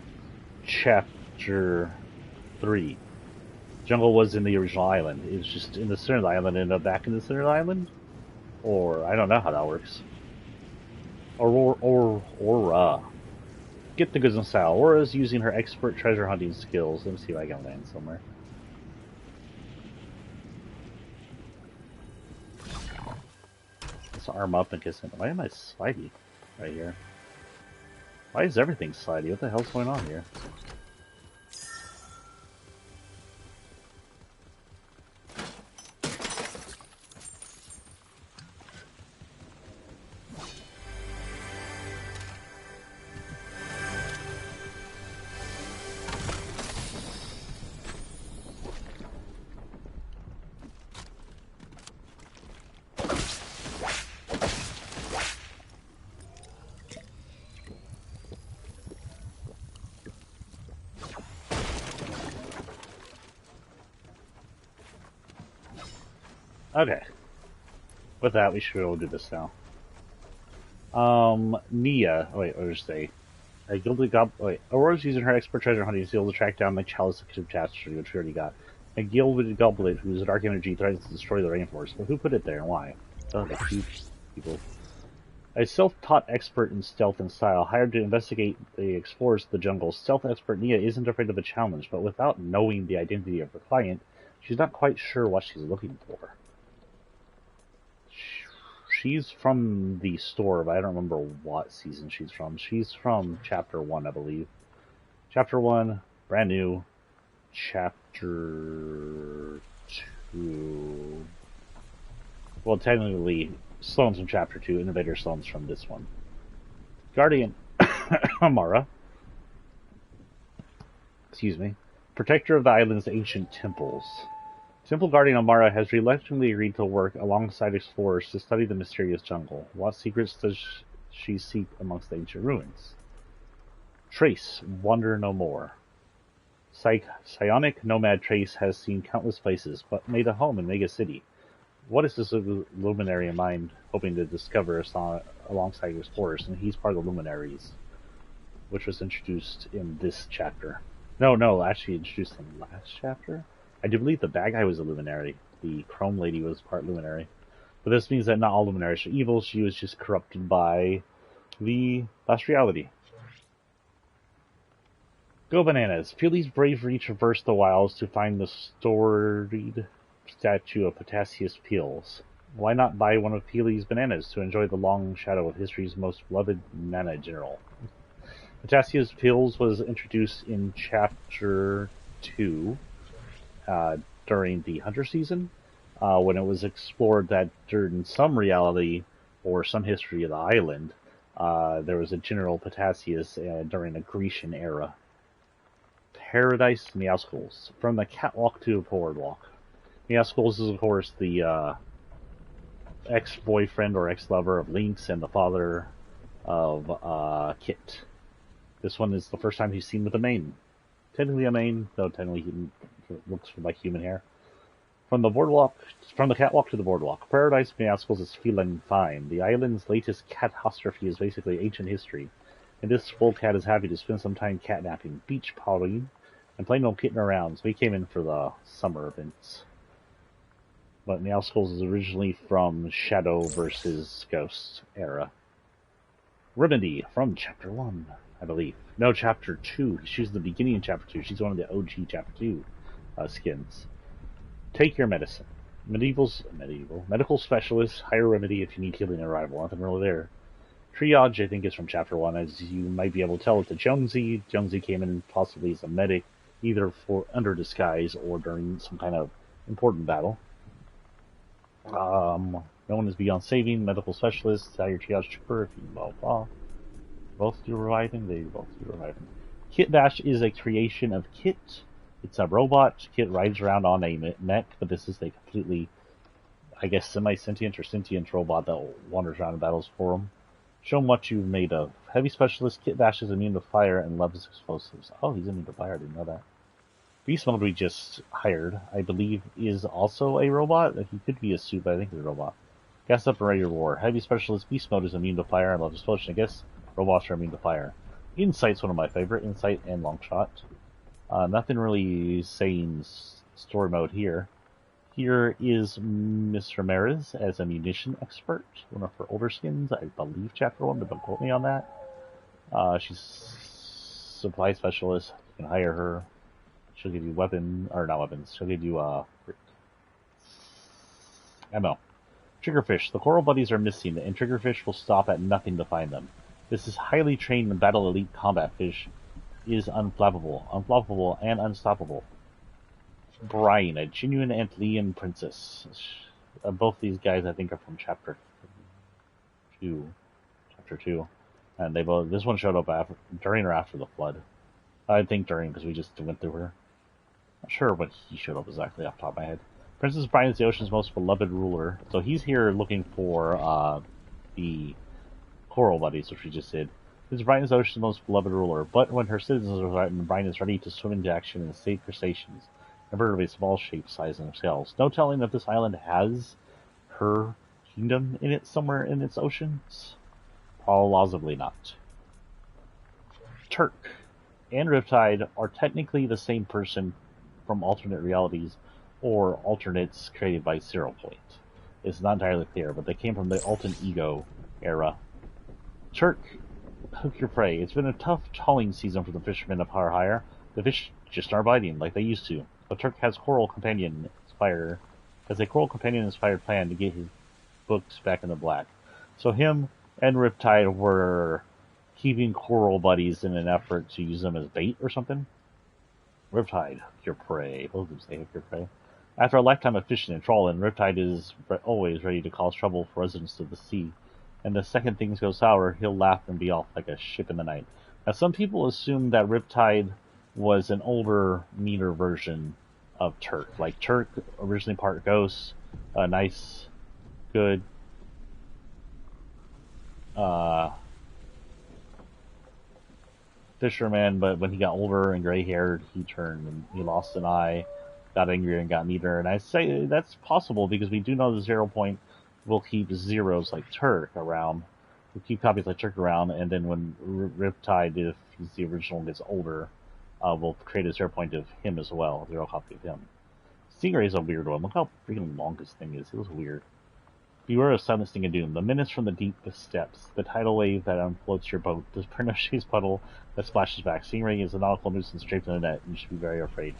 Chapter 3. Jungle was in the original island. It was just in the center of the island and ended up back in the center of the island? Or, I don't know how that works. Get the goods in style. Aura's using her expert treasure hunting skills. Let me see if I can land somewhere. Let's arm up and kiss him. Why am I slidey right here? Why is everything slidey? What the hell's going on here? Okay. With that, we should be able to do this now. Nia. Wait, what did I say? A gilded goblin. Aurora's using her expert treasure hunting skill to track down the chalice of catastrophe, which we already got. A gilded goblet whose dark energy threatens to destroy the rainforest. But who put it there and why? Oh, the cute people. A self-taught expert in stealth and style, hired to investigate the explorers of the jungle, stealth expert Nia isn't afraid of a challenge, but without knowing the identity of her client, she's not quite sure what she's looking for. She's from the store, but I don't remember what season she's from. She's from Chapter 1, I believe. Chapter 1, brand new. Chapter 2. Well, technically, Sloane's from Chapter 2. Innovator Sloane's from this one. Guardian Amara. Excuse me. Protector of the island's ancient temples. Temple Guardian Amara has reluctantly agreed to work alongside explorers to study the mysterious jungle. What secrets does she seek amongst the ancient ruins? Trace, wander no more. Psionic nomad Trace has seen countless places, but made a home in Mega City. What is this luminary in mind hoping to discover alongside explorers? And he's part of the luminaries, which was introduced in this chapter. No, actually introduced in the last chapter. I do believe the bad guy was a luminary. The Chrome lady was part luminary. But this means that not all luminaries are evil. She was just corrupted by the last reality. Go bananas. Peely's bravery traversed the wilds to find the storied statue of Potassius Peels. Why not buy one of Peely's bananas to enjoy the long shadow of history's most beloved banana general? Potassius Peels was introduced in Chapter 2. During the Hunter season, when it was explored that during some reality or some history of the island, there was a General Potassius during the Grecian era. Paradise Meowscles. From the catwalk to the boardwalk. Meowscles is, of course, the ex-boyfriend or ex-lover of Lynx and the father of Kit. This one is the first time he's seen with a mane. Technically a mane, though technically he looks like human hair. From the catwalk to the boardwalk. Paradise Meowscles is feeling fine. The island's latest catastrophe is basically ancient history. And this full cat is happy to spend some time catnapping, beach potting, and plain old kitten around, so he came in for the summer events. But Meowscles is originally from Shadow vs. Ghost era. Remedy from Chapter 1, I believe. No, Chapter 2. She's the beginning of Chapter 2. She's one of the OG Chapter 2 skins. Take your medicine. Medical specialist, hire Remedy if you need healing arrival. Nothing really there. Triage, I think, is from Chapter 1. As you might be able to tell, it's a Jonesy. Jonesy came in possibly as a medic, either for under disguise or during some kind of important battle. No one is beyond saving. Medical specialist, hire triage trooper if you blah blah. Both do reviving. They both do reviving. Kit Dash is a creation of Kit. It's a robot. Kit rides around on a mech, but this is a completely, I guess, semi-sentient or sentient robot that wanders around and battles for him. Show him what you've made of. Heavy specialist, Kit Dash is immune to fire and loves explosives. Oh, he's immune to fire. I didn't know that. Beast Mode we just hired, I believe, is also a robot. He could be a suit, but I think he's a robot. Gas up and ready to roar. Heavy specialist, Beast Mode is immune to fire and loves explosion. I guess robots are immune to fire. Insight's one of my favorite. Insight and Longshot. Nothing really saying story mode here. Here is Miss Ramirez as a munition expert. One of her older skins, I believe Chapter 1, but don't quote me on that. She's supply specialist. You can hire her. She'll give you she'll give you ammo. Triggerfish. The coral buddies are missing, and Triggerfish will stop at nothing to find them. This is highly trained in battle elite combat fish is unflappable and unstoppable. Brian, a genuine Antlian princess. Both these guys, I think, are from Chapter 2. And they both. This one showed up during or after the flood. I think during, because we just went through her. Not sure when he showed up exactly off the top of my head. Princess Brian is the ocean's most beloved ruler. So he's here looking for the coral buddies, which we just did. Princess Brian is the ocean's most beloved ruler, but when her citizens arrive, Brian is ready to swim into action and save crustaceans, invertebrate small shape, size, and scales. No telling if this island has her kingdom in it somewhere in its oceans. Plausibly not. Turk and Riptide are technically the same person from alternate realities or alternates created by Zero Point. It's not entirely clear, but they came from the Alten Ego era. Turk, hook your prey. It's been a tough trawling season for the fishermen of Har Hire. The fish just aren't biting like they used to. But Turk has a coral companion inspired plan to get his books back in the black. So him and Riptide were keeping coral buddies in an effort to use them as bait or something. Riptide, hook your prey. Both of them say hook your prey. After a lifetime of fishing and trawling, Riptide is always ready to cause trouble for residents of the sea. And the second things go sour, he'll laugh and be off like a ship in the night. Now, some people assume that Riptide was an older, meaner version of Turk. Like Turk, originally part ghost, nice, good, fisherman, but when he got older and gray-haired, he turned and he lost an eye, got angrier and got meaner. And I say that's possible because we do know the 0 Point will keep zeros like Turk around. We'll keep copies like Turk around, and then when Riptide, if he's the original, gets older, we'll create a 0 Point of him as well, 0 copy of him. Stingray is a weird one. Look how freaking long this thing is. It was weird. Beware of Silent Sting of Doom. The menace from the deepest depths. The tidal wave that unfloats your boat. The pernicious puddle that splashes back. Stingray is a nautical nuisance draped in the net, and you should be very afraid.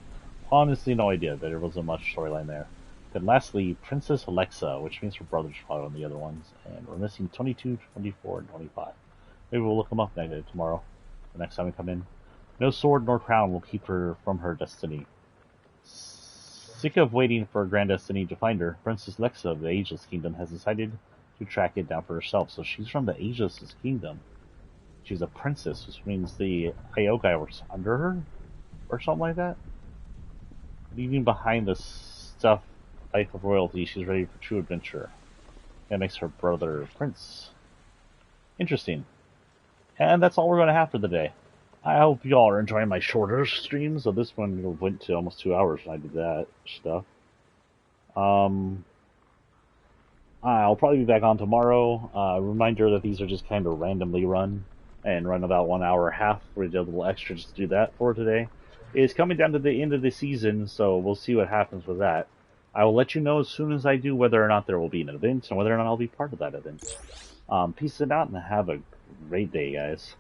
Honestly, no idea. There wasn't much storyline there. Then lastly, Princess Alexa, which means her brother's probably on the other ones. And we're missing 22, 24, and 25. Maybe we'll look them up tomorrow, the next time we come in. No sword nor crown will keep her from her destiny. Sick of waiting for Grand Destiny to find her, Princess Lexa of the Ageless Kingdom has decided to track it down for herself. So she's from the Ageless Kingdom. She's a princess, which means the IO guy works under her? or something like that. Leaving behind the stuff life of royalty, she's ready for true adventure. That makes her brother Prince. Interesting. And that's all we're going to have for the day. I hope y'all are enjoying my shorter streams. So this one went to almost 2 hours when I did that stuff. I'll probably be back on tomorrow. Reminder that these are just kind of randomly run and run about 1 hour and a half. We did a little extra just to do that for today. It's coming down to the end of the season, so we'll see what happens with that. I will let you know as soon as I do whether or not there will be an event and whether or not I'll be part of that event. Peace out and have a great day, guys.